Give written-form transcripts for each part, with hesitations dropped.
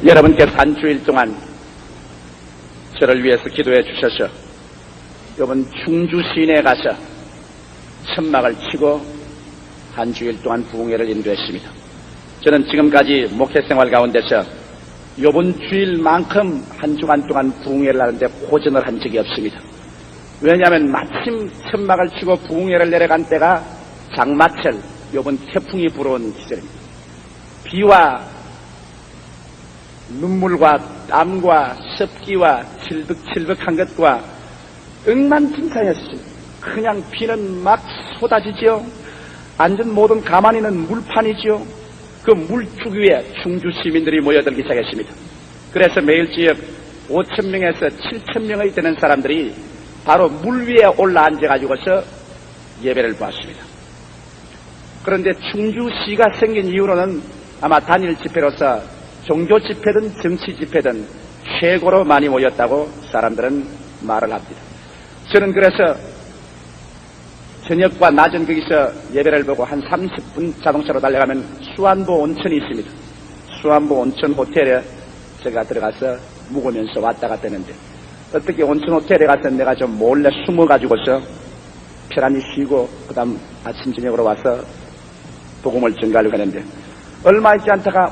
여러분께서 한 주일 동안 저를 위해서 기도해 주셔서 이번 충주 시내에 가서 천막을 치고 한 주일 동안 부흥회를 인도했습니다. 저는 지금까지 목회생활 가운데서 이번 주일만큼 한 주간 동안 부흥회를 하는데 고전을 한 적이 없습니다. 왜냐하면 마침 천막을 치고 부흥회를 내려간 때가 장마철, 이번 태풍이 불어온 시절입니다. 비와 눈물과 땀과 습기와 칠득칠득한 것과 억만장자였습니다. 그냥 비는 막 쏟아지죠. 앉은 모든 가만히는 물판이죠. 그 물축 위에 충주 시민들이 모여들기 시작했습니다. 그래서 매일 지역 5,000명에서 7,000명이 되는 사람들이 바로 물 위에 올라 앉아가지고서 예배를 보았습니다. 그런데 충주시가 생긴 이후로는 아마 단일 집회로서 종교 집회든 정치 집회든 최고로 많이 모였다고 사람들은 말을 합니다. 저는 그래서 저녁과 낮은 거기서 예배를 보고 한 30분 자동차로 달려가면 수안보 온천이 있습니다. 수안보 온천 호텔에 제가 들어가서 묵으면서 왔다 갔다 했는데 어떻게 온천 호텔에 가서 내가 좀 몰래 숨어가지고서 편안히 쉬고 그 다음 아침 저녁으로 와서 복음을 전가하려고 했는데 얼마 있지 않다가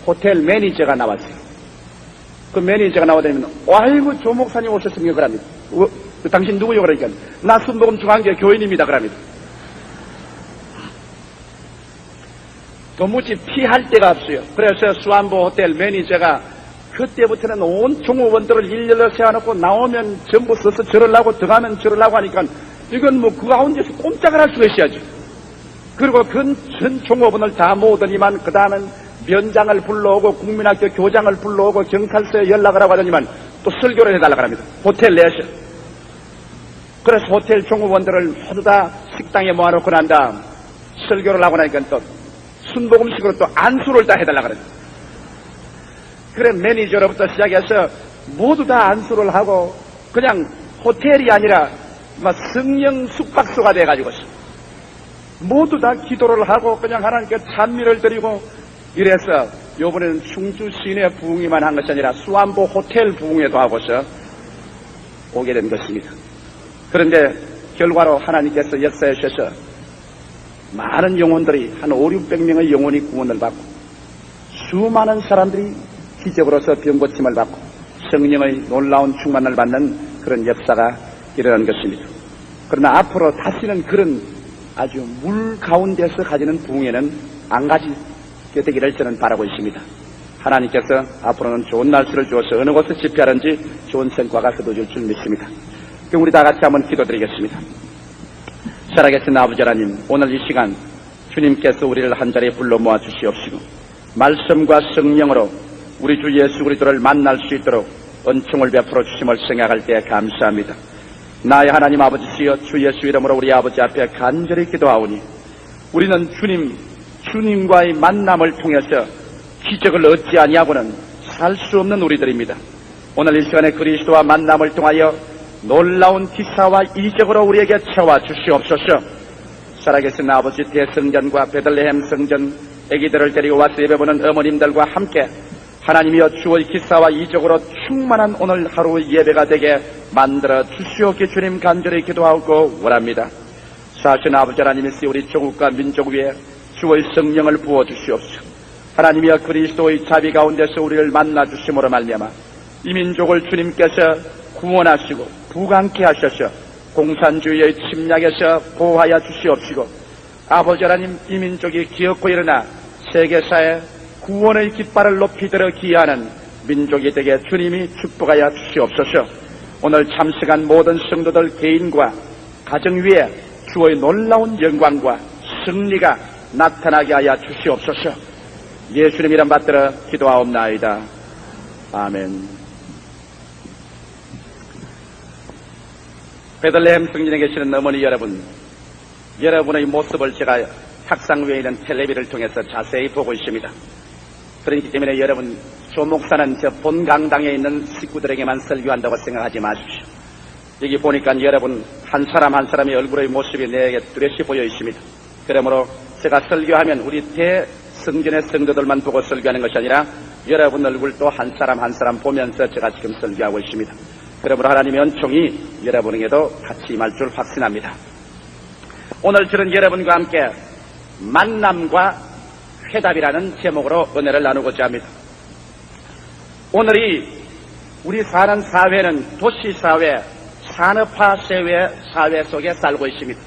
호텔 매니저가 나왔어요. 그 매니저가 나오더니 아이고 조 목사님 오셨습니까? 그럽니다. 당신 누구요? 그러니까 나 순복음 중앙교회 교인입니다. 그럽니다. 도무지 피할 데가 없어요. 그래서 수안보 호텔 매니저가 그때부터는 온 종업원들을 일렬로 세워놓고 나오면 전부 써서 저러려고 들어가면 저러려고 하니까 이건 뭐 그 가운데서 꼼짝을 할 수가 있어야지. 그리고 전 종업원을 다 모으더니만 그 다음은 면장을 불러오고 국민학교 교장을 불러오고 경찰서에 연락을 하고 하더니만 또 설교를 해달라고 합니다. 호텔 내에서. 그래서 호텔 종업원들을 모두 다 식당에 모아놓고 난 다음 설교를 하고 나니까 또 순복음식으로 또 안수를 다 해달라고 합니다. 그래 매니저로부터 시작해서 모두 다 안수를 하고 그냥 호텔이 아니라 막 성령 숙박소가 돼가지고서 모두 다 기도를 하고 그냥 하나님께 찬미를 드리고 이래서 이번에는 충주 시내 부흥회만 한 것이 아니라 수안보 호텔 부흥회도 하고서 오게 된 것입니다. 그런데 결과로 하나님께서 역사해 주셔서 많은 영혼들이 한 500~600명의 영혼이 구원을 받고 수많은 사람들이 기적으로서 병고침을 받고 성령의 놀라운 충만을 받는 그런 역사가 일어난 것입니다. 그러나 앞으로 다시는 그런 아주 물 가운데서 가지는 부흥회는 안 가지게 되기를 저는 바라고 있습니다. 하나님께서 앞으로는 좋은 날씨를 주어서 어느 곳에 집회하는지 좋은 성과가 거둬질 줄 믿습니다. 그럼 우리 다 같이 한번 기도드리겠습니다. 살아계신 아버지 하나님, 오늘 이 시간 주님께서 우리를 한자리에 불러 모아 주시옵시고 말씀과 성령으로 우리 주 예수 그리스도를 만날 수 있도록 은총을 베풀어 주심을 생각할 때 감사합니다. 나의 하나님 아버지시여, 주 예수 이름으로 우리 아버지 앞에 간절히 기도하오니 우리는 주님과의 만남을 통해서 기적을 얻지 아니하고는 살 수 없는 우리들입니다. 오늘 이 시간에 그리스도와 만남을 통하여 놀라운 기사와 이적으로 우리에게 채워 주시옵소서. 살아계신 아버지 대성전과 베들레헴 성전 아기들을 데리고 와서 예배보는 어머님들과 함께 하나님이여 주의 기사와 이적으로 충만한 오늘 하루 예배가 되게 만들어 주시옵기 주님 간절히 기도하고 원합니다. 사신 아버지 하나님이시 우리 조국과 민족 위에 주의 성령을 부어 주시옵소서. 하나님이여 그리스도의 자비 가운데서 우리를 만나 주심으로 말미암아 이 민족을 주님께서 구원하시고 부강케 하셔서 공산주의의 침략에서 보호하여 주시옵시고 아버지 하나님, 이 민족이 기어코 일어나 세계사에 구원의 깃발을 높이 들어 기여하는 민족이 되게 주님이 축복하여 주시옵소서. 오늘 참석한 모든 성도들 개인과 가정 위에 주의 놀라운 영광과 승리가 나타나게 하여 주시옵소서. 예수님 이름 받들어 기도하옵나이다. 아멘. 베들레헴 성전에 계시는 어머니 여러분, 여러분의 모습을 제가 탁상 위에 있는 텔레비를 통해서 자세히 보고 있습니다. 그렇기 때문에 여러분, 조 목사는 저 본 강당에 있는 식구들에게만 설교한다고 생각하지 마십시오. 여기 보니까 여러분 한 사람 한 사람의 얼굴의 모습이 내게 뚜렷이 보여 있습니다. 그러므로 제가 설교하면 우리 대성전의 성도들만 보고 설교하는 것이 아니라 여러분 얼굴도 한 사람 한 사람 보면서 제가 지금 설교하고 있습니다. 그러므로 하나님의 은총이 여러분에게도 같이 임할 줄 확신합니다. 오늘 저는 여러분과 함께 만남과 회답이라는 제목으로 은혜를 나누고자 합니다. 오늘이 우리 사는 사회는 도시사회, 산업화 사회 속에 살고 있습니다.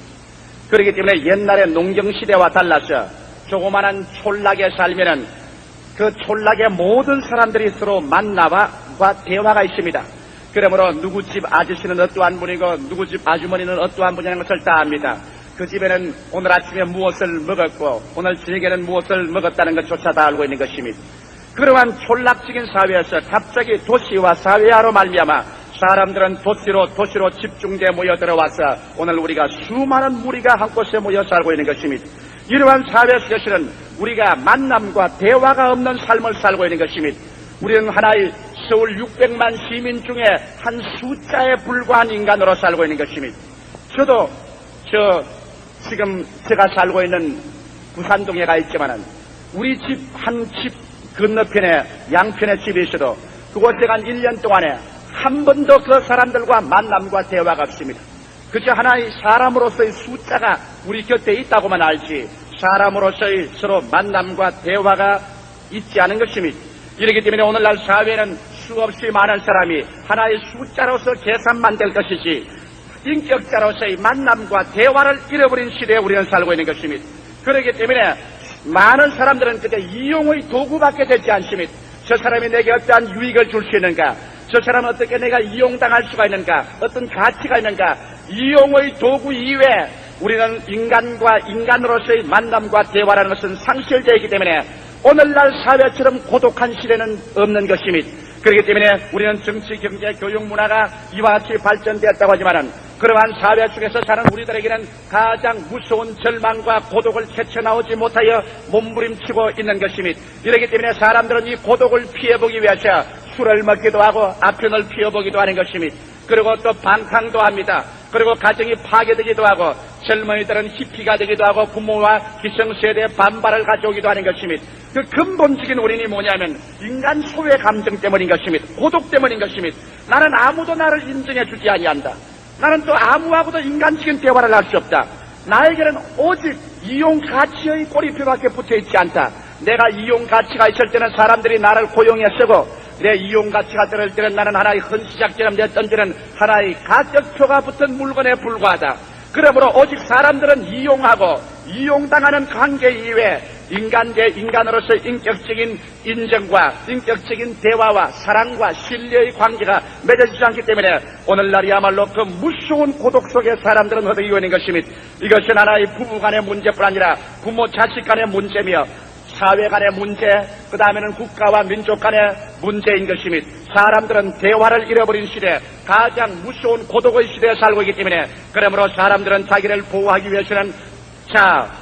그렇기 때문에 옛날의 농경시대와 달라서 조그마한 촌락에 살면은 그 촌락의 모든 사람들이 서로 만나와 대화가 있습니다. 그러므로 누구 집 아저씨는 어떠한 분이고 누구 집 아주머니는 어떠한 분이라는 것을 다 압니다. 그 집에는 오늘 아침에 무엇을 먹었고 오늘 저녁에는 무엇을 먹었다는 것조차 다 알고 있는 것입니다. 그러한 촌락적인 사회에서 갑자기 도시와 사회화로 말미암아 사람들은 도시로 집중돼 모여 들어와서 오늘 우리가 수많은 무리가 한 곳에 모여 살고 있는 것입니다. 이러한 사회 속에서는 우리가 만남과 대화가 없는 삶을 살고 있는 것입니다. 우리는 하나의 서울 600만 시민 중에 한 숫자에 불과한 인간으로 살고 있는 것입니다. 저도 지금 제가 살고 있는 부산동에 가 있지만은 우리 집 한 집 건너편에 양편의 집이 있어도 그곳에 간 1년 동안에 한 번도 그 사람들과 만남과 대화가 없습니다. 그저 하나의 사람으로서의 숫자가 우리 곁에 있다고만 알지 사람으로서의 서로 만남과 대화가 있지 않은 것입니다. 이렇기 때문에 오늘날 사회는 수없이 많은 사람이 하나의 숫자로서 계산만 될 것이지 인격자로서의 만남과 대화를 잃어버린 시대에 우리는 살고 있는 것입니다. 그렇기 때문에 많은 사람들은 그저 이용의 도구밖에 되지 않습니다. 저 사람이 내게 어떠한 유익을 줄 수 있는가, 저 사람은 어떻게 내가 이용당할 수가 있는가, 어떤 가치가 있는가, 이용의 도구 이외에 우리는 인간과 인간으로서의 만남과 대화라는 것은 상실되어 있기 때문에 오늘날 사회처럼 고독한 시대는 없는 것입니다. 그렇기 때문에 우리는 정치, 경제, 교육, 문화가 이와 같이 발전되었다고 하지만은 그러한 사회 속에서 사는 우리들에게는 가장 무서운 절망과 고독을 헤쳐나오지 못하여 몸부림치고 있는 것입니다. 이렇기 때문에 사람들은 이 고독을 피해보기 위해서 술을 먹기도 하고 아편을 피워보기도 하는 것입니다. 그리고 또 방탕도 합니다. 그리고 가정이 파괴되기도 하고 젊은이들은 히피가 되기도 하고 부모와 기성세대의 반발을 가져오기도 하는 것입니다. 그 근본적인 원인이 뭐냐면 인간 소외 감정 때문인 것입니다. 고독 때문인 것입니다. 나는 아무도 나를 인정해 주지 아니한다. 나는 또 아무하고도 인간적인 대화를 할 수 없다. 나에게는 오직 이용 가치의 꼬리표밖에 붙어있지 않다. 내가 이용 가치가 있을 때는 사람들이 나를 고용해 쓰고 내 이용 가치가 떨어질 때는 나는 하나의 헌시작처럼 내 던지는 하나의 가격표가 붙은 물건에 불과하다. 그러므로 오직 사람들은 이용하고 이용당하는 관계 이외에 인간 대 인간으로서 인격적인 인정과 인격적인 대화와 사랑과 신뢰의 관계가 맺어지지 않기 때문에 오늘날이야말로 그 무서운 고독 속에 사람들은 허덕이고 있는 것입니다. 이것은 하나의 부부 간의 문제뿐 아니라 부모 자식 간의 문제며 사회 간의 문제, 그 다음에는 국가와 민족 간의 문제인 것입니다. 사람들은 대화를 잃어버린 시대, 가장 무서운 고독의 시대에 살고 있기 때문에 그러므로 사람들은 자기를 보호하기 위해서는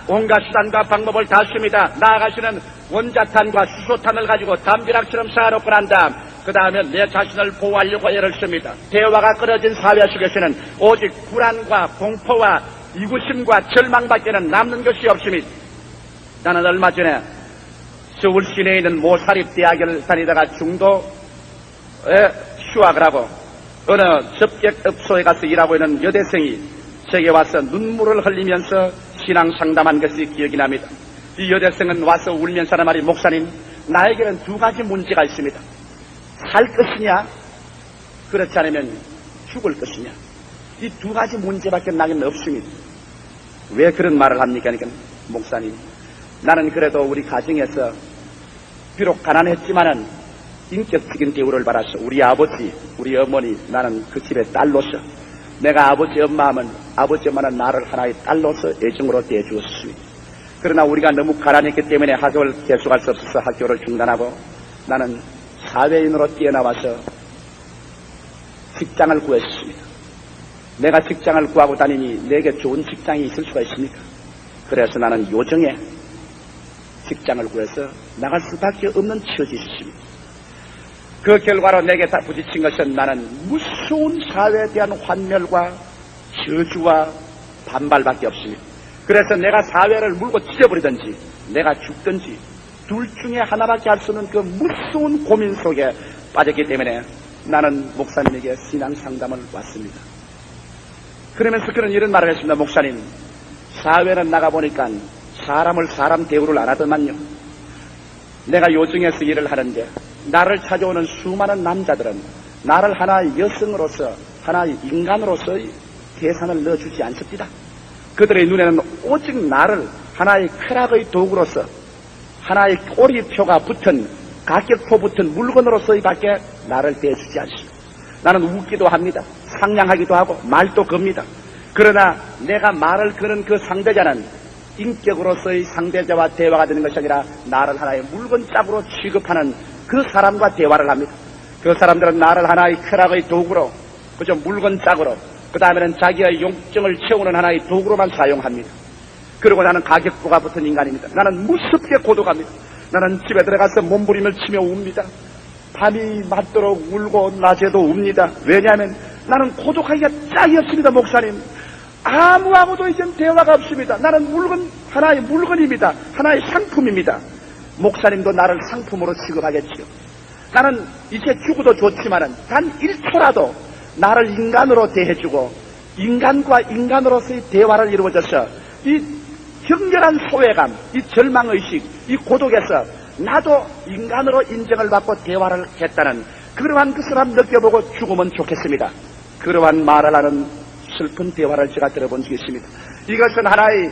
온갖 수단과 방법을 다 씁니다. 나아가시는 원자탄과 수소탄을 가지고 담벼락처럼 쌓아놓고 난 다음 그 다음에 내 자신을 보호하려고 애를 씁니다. 대화가 끊어진 사회 속에서는 오직 불안과 공포와 이구심과 절망밖에는 남는 것이 없습니다. 나는 얼마 전에 서울 시내에 있는 모사립대학을 다니다가 중도에 휴학을 하고 어느 접객업소에 가서 일하고 있는 여대생이 제게 와서 눈물을 흘리면서 신앙 상담한 것이 기억이 납니다. 이 여대생은 와서 울면서 하는 말이 목사님 나에게는 두 가지 문제가 있습니다. 살 것이냐 그렇지 않으면 죽을 것이냐 이 두 가지 문제밖에 나에게는 없습니다. 왜 그런 말을 합니까? 그러니까 목사님 나는 그래도 우리 가정에서 비록 가난했지만은 인격적인 대우를 받아서 우리 아버지, 우리 어머니 나는 그 집의 딸로서 내가 아버지 엄마는 나를 하나의 딸로서 애정으로 대해주었습니다. 그러나 우리가 너무 가난했기 때문에 학교를 계속할 수 없어서 학교를 중단하고 나는 사회인으로 뛰어나와서 직장을 구했습니다. 내가 직장을 구하고 다니니 내게 좋은 직장이 있을 수가 있습니까? 그래서 나는 요정에 직장을 구해서 나갈 수밖에 없는 처지였습니다. 그 결과로 내게 다 부딪힌 것은 나는 무서운 사회에 대한 환멸과 저주와 반발밖에 없습니다. 그래서 내가 사회를 물고 찢어버리든지 내가 죽든지 둘 중에 하나밖에 할 수 없는 그 무서운 고민 속에 빠졌기 때문에 나는 목사님에게 신앙 상담을 왔습니다. 그러면서 그런 이런 말을 했습니다. 목사님, 사회는 나가보니까 사람을 사람 대우를 안 하더만요. 내가 요정에서 일을 하는데 나를 찾아오는 수많은 남자들은 나를 하나의 여성으로서, 하나의 인간으로서의 계산을 넣어주지 않습니다. 그들의 눈에는 오직 나를 하나의 쾌락의 도구로서, 하나의 꼬리표가 붙은, 가격표 붙은 물건으로서의 밖에 나를 대해주지 않습니다. 나는 웃기도 합니다. 상냥하기도 하고 말도 겁니다. 그러나 내가 말을 거는 그 상대자는 인격으로서의 상대자와 대화가 되는 것이 아니라 나를 하나의 물건짝으로 취급하는 그 사람과 대화를 합니다. 그 사람들은 나를 하나의 쾌락의 도구로, 그저 물건짝으로, 그 다음에는 자기의 욕정을 채우는 하나의 도구로만 사용합니다. 그리고 나는 가격표가 붙은 인간입니다. 나는 무섭게 고독합니다. 나는 집에 들어가서 몸부림을 치며 웁니다. 밤이 맞도록 울고 낮에도 웁니다. 왜냐하면 나는 고독하기가 짝이 없습니다. 목사님, 아무하고도 이젠 대화가 없습니다. 나는 하나의 물건입니다. 하나의 상품입니다. 목사님도 나를 상품으로 취급하겠지요. 나는 이제 죽어도 좋지만은 단 1초라도 나를 인간으로 대해주고 인간과 인간으로서의 대화를 이루어져서 이 격렬한 소외감, 이 절망의식, 이 고독에서 나도 인간으로 인정을 받고 대화를 했다는 그러한 그 사람 느껴보고 죽으면 좋겠습니다. 그러한 말을 하는 슬픈 대화를 제가 들어본 적이 있습니다. 이것은 하나의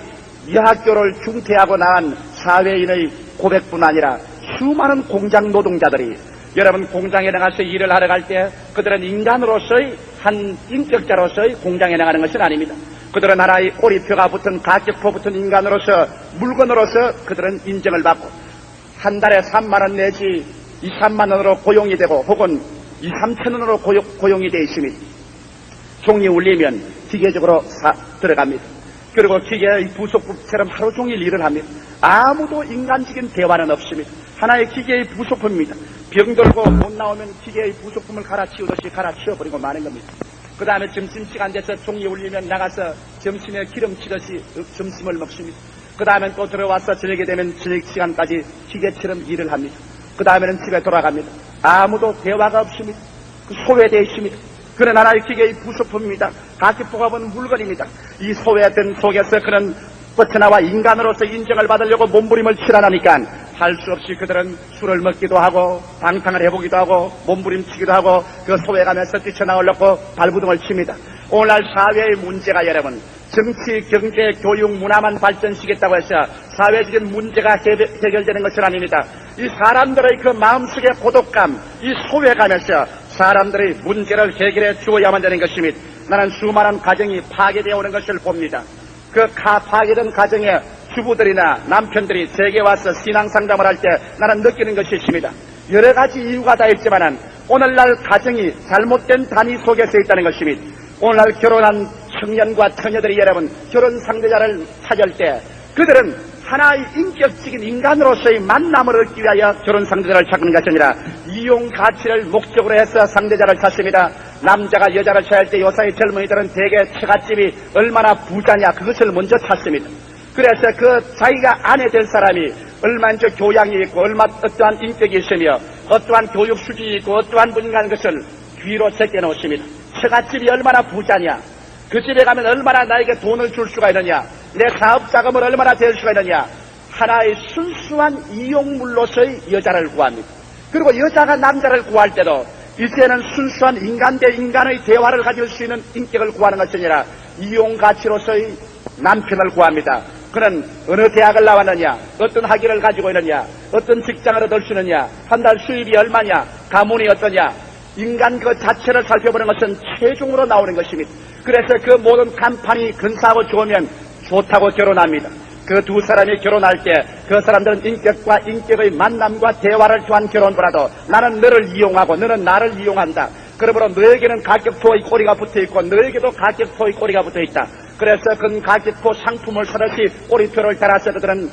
여학교를 중퇴하고 나간 사회인의 고백뿐 아니라 수많은 공장 노동자들이, 여러분 공장에 나가서 일을 하러 갈 때 그들은 인간으로서의 한 인격자로서의 공장에 나가는 것은 아닙니다. 그들은 하나의 꼬리표가 붙은, 가격표 붙은 인간으로서, 물건으로서 그들은 인정을 받고 한 달에 3만 원 내지 2, 3만 원으로 고용이 되고 혹은 2, 3천 원으로 고용이 되어 있습니다. 종이 울리면 기계적으로 들어갑니다. 그리고 기계의 부속품처럼 하루 종일 일을 합니다. 아무도 인간적인 대화는 없습니다. 하나의 기계의 부속품입니다. 병들고 못 나오면 기계의 부속품을 갈아치우듯이 갈아치워버리고 마는 겁니다. 그 다음에 점심시간 돼서 종이 울리면 나가서 점심에 기름치듯이 점심을 먹습니다. 그 다음엔 또 들어와서 저녁이 되면 저녁 시간까지 기계처럼 일을 합니다. 그 다음에는 집에 돌아갑니다. 아무도 대화가 없습니다. 소외되어 있습니다. 그는 하나의 기계의 부속품입니다. 가격표가 붙은 물건입니다. 이 소외된 속에서 그는 벗어나와 인간으로서 인정을 받으려고 몸부림을 치러나니까 할 수 없이 그들은 술을 먹기도 하고 방탕을 해보기도 하고 몸부림치기도 하고 그 소외감에서 뛰쳐나오려고 발부둥을 칩니다. 오늘날 사회의 문제가 여러분, 정치, 경제, 교육, 문화만 발전시켰다고 해서 사회적인 문제가 해결되는 것은 아닙니다. 이 사람들의 그 마음속의 고독감, 이 소외감에서 사람들의 문제를 해결해 주어야만 되는 것입니다. 나는 수많은 가정이 파괴되어 오는 것을 봅니다. 그 파괴된 가정의 주부들이나 남편들이 제게 와서 신앙상담을 할 때 나는 느끼는 것이 있습니다. 여러 가지 이유가 다 있지만은 오늘날 가정이 잘못된 단위 속에서 있다는 것입니다. 오늘날 결혼한 청년과 처녀들이 여러분 결혼 상대자를 찾을 때 그들은 하나의 인격적인 인간으로서의 만남을 얻기 위하여 결혼 상대자를 찾는 것이 아니라 이용 가치를 목적으로 해서 상대자를 찾습니다. 남자가 여자를 찾을 때 요사이 젊은이들은 대개 처갓집이 얼마나 부자냐 그것을 먼저 찾습니다. 그래서 그 자기가 아내 될 사람이 얼마나 교양이 있고 어떠한 인격이 있으며 어떠한 교육 수준이 있고 어떠한 분인가 하는 것을 뒤로 제껴놓습니다. 처갓집이 얼마나 부자냐, 그 집에 가면 얼마나 나에게 돈을 줄 수가 있느냐, 내 사업 자금을 얼마나 될 수가 있느냐, 하나의 순수한 이용물로서의 여자를 구합니다. 그리고 여자가 남자를 구할 때도 이제는 순수한 인간 대 인간의 대화를 가질 수 있는 인격을 구하는 것이 아니라 이용 가치로서의 남편을 구합니다. 그는 어느 대학을 나왔느냐, 어떤 학위를 가지고 있느냐, 어떤 직장을 얻을 수 있느냐, 한 달 수입이 얼마냐, 가문이 어떠냐, 인간 그 자체를 살펴보는 것은 최종으로 나오는 것입니다. 그래서 그 모든 간판이 근사하고 좋으면 좋다고 결혼합니다. 그 두 사람이 결혼할 때 그 사람들은 인격과 인격의 만남과 대화를 통한 결혼보다도 나는 너를 이용하고 너는 나를 이용한다. 그러므로 너에게는 가격표의 꼬리가 붙어있고 너에게도 가격표의 꼬리가 붙어있다. 그래서 그 가격표 상품을 사듯이 꼬리표를 따라서 그들은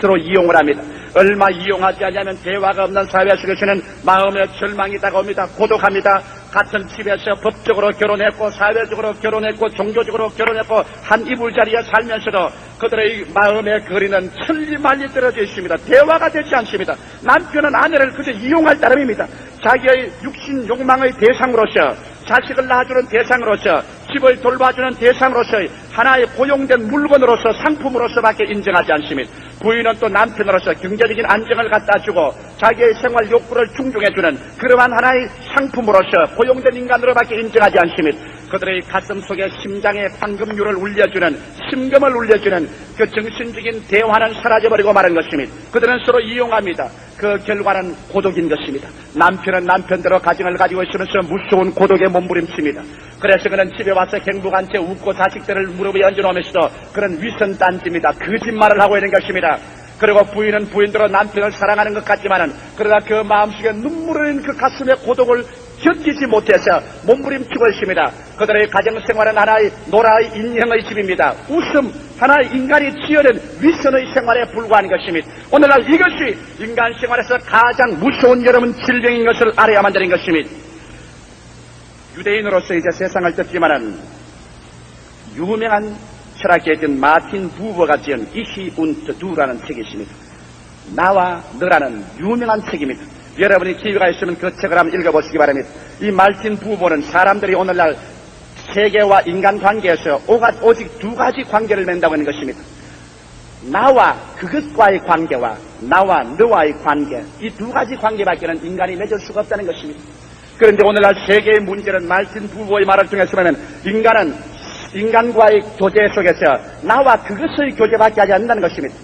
서로 이용을 합니다. 얼마 이용하지 않냐면 대화가 없는 사회 속에서는 마음의 절망이 다가옵니다. 고독합니다. 같은 집에서 법적으로 결혼했고 사회적으로 결혼했고 종교적으로 결혼했고 한 이불자리에 살면서도 그들의 마음의 거리는 천리만리 떨어져 있습니다. 대화가 되지 않습니다. 남편은 아내를 그저 이용할 따름입니다. 자기의 육신 욕망의 대상으로서, 자식을 낳아주는 대상으로서, 집을 돌봐주는 대상으로서, 하나의 고용된 물건으로서, 상품으로서밖에 인정하지 않습니다. 부인은 또 남편으로서 경제적인 안정을 갖다 주고 자기의 생활 욕구를 충족해주는 그러한 하나의 상품으로서 고용된 인간으로밖에 인정하지 않습니다. 그들의 가슴 속에 심장의 황금률을 울려주는, 심금을 울려주는 그 정신적인 대화는 사라져버리고 마는 것입니다. 그들은 서로 이용합니다. 그 결과는 고독인 것입니다. 남편은 남편대로 가정을 가지고 있으면서 무서운 고독에 몸부림칩니다. 그래서 그는 집에 와서 행복한 채 웃고 자식들을 무릎에 얹어놓으면서도 그런 위선단지입니다. 거짓말을 하고 있는 것입니다. 그리고 부인은 부인대로 남편을 사랑하는 것 같지만은 그러나 그 마음속에 눈물 흘리는 그 가슴의 고독을 견디지 못해서 몸부림치고 있습니다. 그들의 가정생활은 하나의 노라의 인형의 집입니다. 웃음, 하나의 인간이 지어낸 위선의 생활에 불과한 것입니다. 오늘날 이것이 인간 생활에서 가장 무서운 여러분 질병인 것을 알아야만 되는 것입니다. 유대인으로서 이제 세상을 떴지만은 유명한 철학계인 마틴 부버가 지은 이히 운트 두라는 책이 있습니다. 나와 너라는 유명한 책입니다. 여러분이 기회가 있으면 그 책을 한번 읽어보시기 바랍니다. 이 마틴 부버는 사람들이 오늘날 세계와 인간관계에서 오직 두 가지 관계를 맺는다고 하는 것입니다. 나와 그것과의 관계와 나와 너와의 관계, 이 두 가지 관계밖에는 인간이 맺을 수가 없다는 것입니다. 그런데 오늘날 세계의 문제는 마틴 부버의 말을 통해서 보면 인간은 인간과의 교제 속에서 나와 그것의 교제밖에 하지 않는다는 것입니다.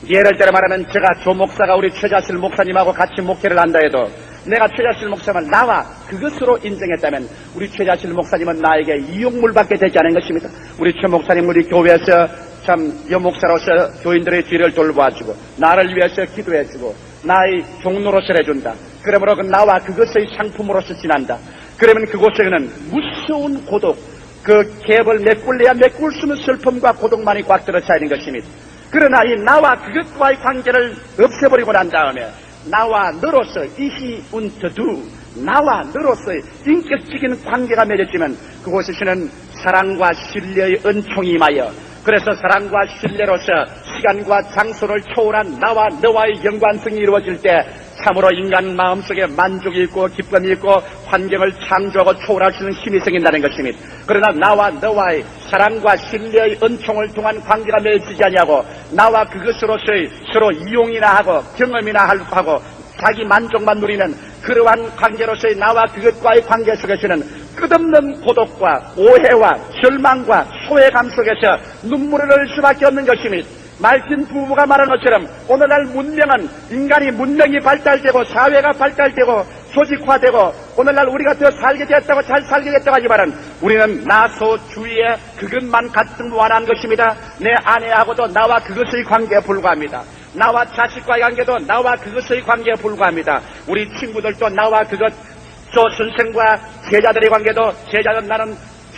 예를 들어 말하면 제가 조 목사가 우리 최자실 목사님하고 같이 목회를 한다 해도 내가 최자실 목사님을 나와 그것으로 인정했다면 우리 최자실 목사님은 나에게 이용물밖에 되지 않은 것입니다. 우리 최 목사님 우리 교회에서 참 여목사로서 교인들의 뒤를 돌봐주고 나를 위해서 기도해주고 나의 종로로서 해준다. 그러므로 그 나와 그것의 상품으로서 지난다. 그러면 그곳에는 무서운 고독, 그 갭을 메꿀래야 메꿀 수 없는 슬픔과 고독만이 꽉 들어차 있는 것입니다. 그러나 이 나와 그것과의 관계를 없애버리고 난 다음에 나와 너로서 이히 운트두, 나와 너로서의 인격적인 관계가 맺어지면 그곳에서는 사랑과 신뢰의 은총이 임하여 그래서 사랑과 신뢰로서 시간과 장소를 초월한 나와 너와의 연관성이 이루어질 때 참으로 인간 마음속에 만족이 있고 기쁨이 있고 환경을 창조하고 초월할 수 있는 힘이 생긴다는 것입니다. 그러나 나와 너와의 사랑과 신뢰의 은총을 통한 관계가 맺어지지 아니하고 나와 그것으로서의 서로 이용이나 하고 경험이나 하고 자기 만족만 누리는 그러한 관계로서의 나와 그것과의 관계 속에서는 끝없는 고독과 오해와 절망과 소외감 속에서 눈물을 흘릴 수밖에 없는 것입니다. 말틴 부부가 말한 것처럼 오늘날 문명은 인간이 문명이 발달되고 사회가 발달되고 조직화되고 오늘날 우리가 더 살게 됐다고 잘 살게 됐다고 하지만은 우리는 나소 주위에 그것만 가득 모아놓은 것입니다. 내 아내하고도 나와 그것의 관계에 불과합니다. 나와 자식과의 관계도 나와 그것의 관계에 불과합니다. 우리 친구들도 나와 그것, 저 선생과 제자들의 관계도 제자는 나는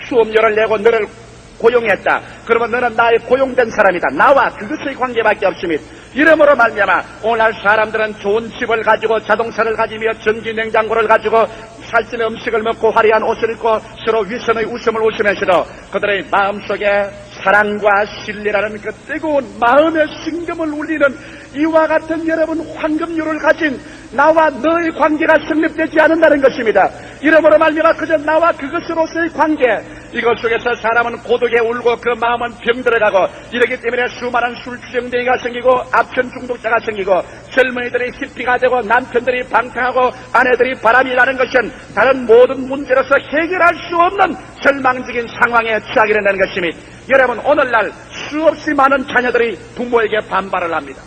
수업료를 내고 너를 고용했다. 그러면 너는 나의 고용된 사람이다. 나와 그것의 관계밖에 없습니다. 이러므로 말미암아 오늘날 사람들은 좋은 집을 가지고 자동차를 가지며 전기 냉장고를 가지고 살찐 음식을 먹고 화려한 옷을 입고 서로 위선의 웃음을 웃으면서도 그들의 마음속에 사랑과 신뢰라는 그 뜨거운 마음의 심금을 울리는 이와 같은 여러분 황금률을 가진 나와 너의 관계가 성립되지 않는다는 것입니다. 이러므로 말미암아 그저 나와 그것으로서의 관계, 이것 속에서 사람은 고독에 울고 그 마음은 병들어가고 이러기 때문에 수많은 술주정뱅이가 생기고 압천 중독자가 생기고 젊은이들이 히피가 되고 남편들이 방탕하고 아내들이 바람이 나는 것은 다른 모든 문제로서 해결할 수 없는 절망적인 상황에 처하게 된다는 것입니다. 여러분 오늘날 수없이 많은 자녀들이 부모에게 반발을 합니다.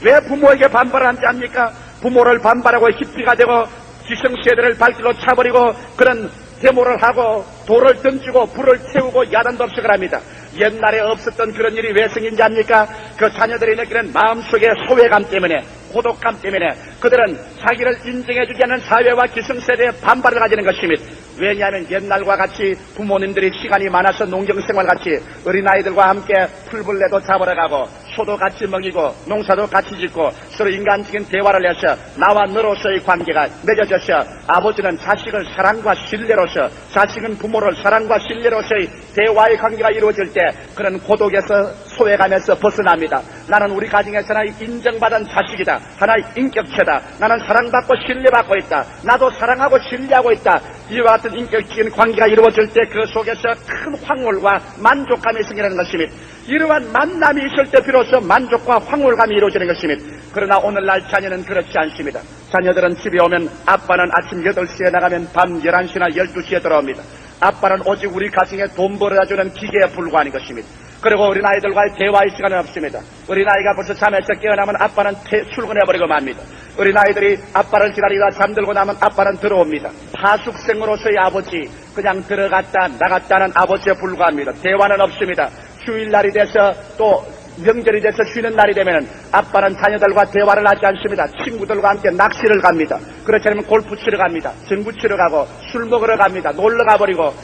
왜 부모에게 반발을 하는지 압니까? 부모를 반발하고 히피가 되고 기성세대를 발길로 차버리고 그런 데모를 하고 돌을 던지고 불을 태우고 야단법석을 합니다. 옛날에 없었던 그런 일이 왜 생긴지 압니까? 그 자녀들이 느끼는 마음속의 소외감 때문에, 고독감 때문에 그들은 자기를 인정해주지 않는 사회와 기성세대에 반발을 가지는 것입니다. 왜냐하면 옛날과 같이 부모님들이 시간이 많아서 농경생활같이 어린아이들과 함께 풀벌레도 잡으러 가고 소도 같이 먹이고 농사도 같이 짓고 서로 인간적인 대화를 해서 나와 너로서의 관계가 맺어져서 아버지는 자식을 사랑과 신뢰로서, 자식은 부모를 사랑과 신뢰로서의 대화의 관계가 이루어질 때 그런 고독에서 소외감에서 벗어납니다. 나는 우리 가정에서 하나의 인정받은 자식이다. 하나의 인격체다. 나는 사랑받고 신뢰받고 있다. 나도 사랑하고 신뢰하고 있다. 이와 같은 인격적인 관계가 이루어질 때 그 속에서 큰 황홀과 만족감이 생기는 것입니다. 이러한 만남이 있을 때 비로소 만족과 황홀감이 이루어지는 것입니다. 그러나 오늘날 자녀는 그렇지 않습니다. 자녀들은 집에 오면 아빠는 아침 8시에 나가면 밤 11시나 12시에 돌아옵니다. 아빠는 오직 우리 가정에 돈 벌어다주는 기계에 불과한 것입니다. 그리고 어린아이들과의 대화의 시간은 없습니다. 어린아이가 벌써 잠에서 깨어나면 아빠는 출근해버리고 맙니다. 어린아이들이 아빠를 기다리다 잠들고 나면 아빠는 들어옵니다. 하숙생으로서의 아버지, 그냥 들어갔다 나갔다는 아버지에 불과합니다. 대화는 없습니다. 휴일날이 돼서 또 명절이 돼서 쉬는 날이 되면 아빠는 자녀들과 대화를 하지 않습니다. 친구들과 함께 낚시를 갑니다. 그렇지 않으면 골프 치러 갑니다. 전구 치러 가고 술 먹으러 갑니다. 놀러 가버리고,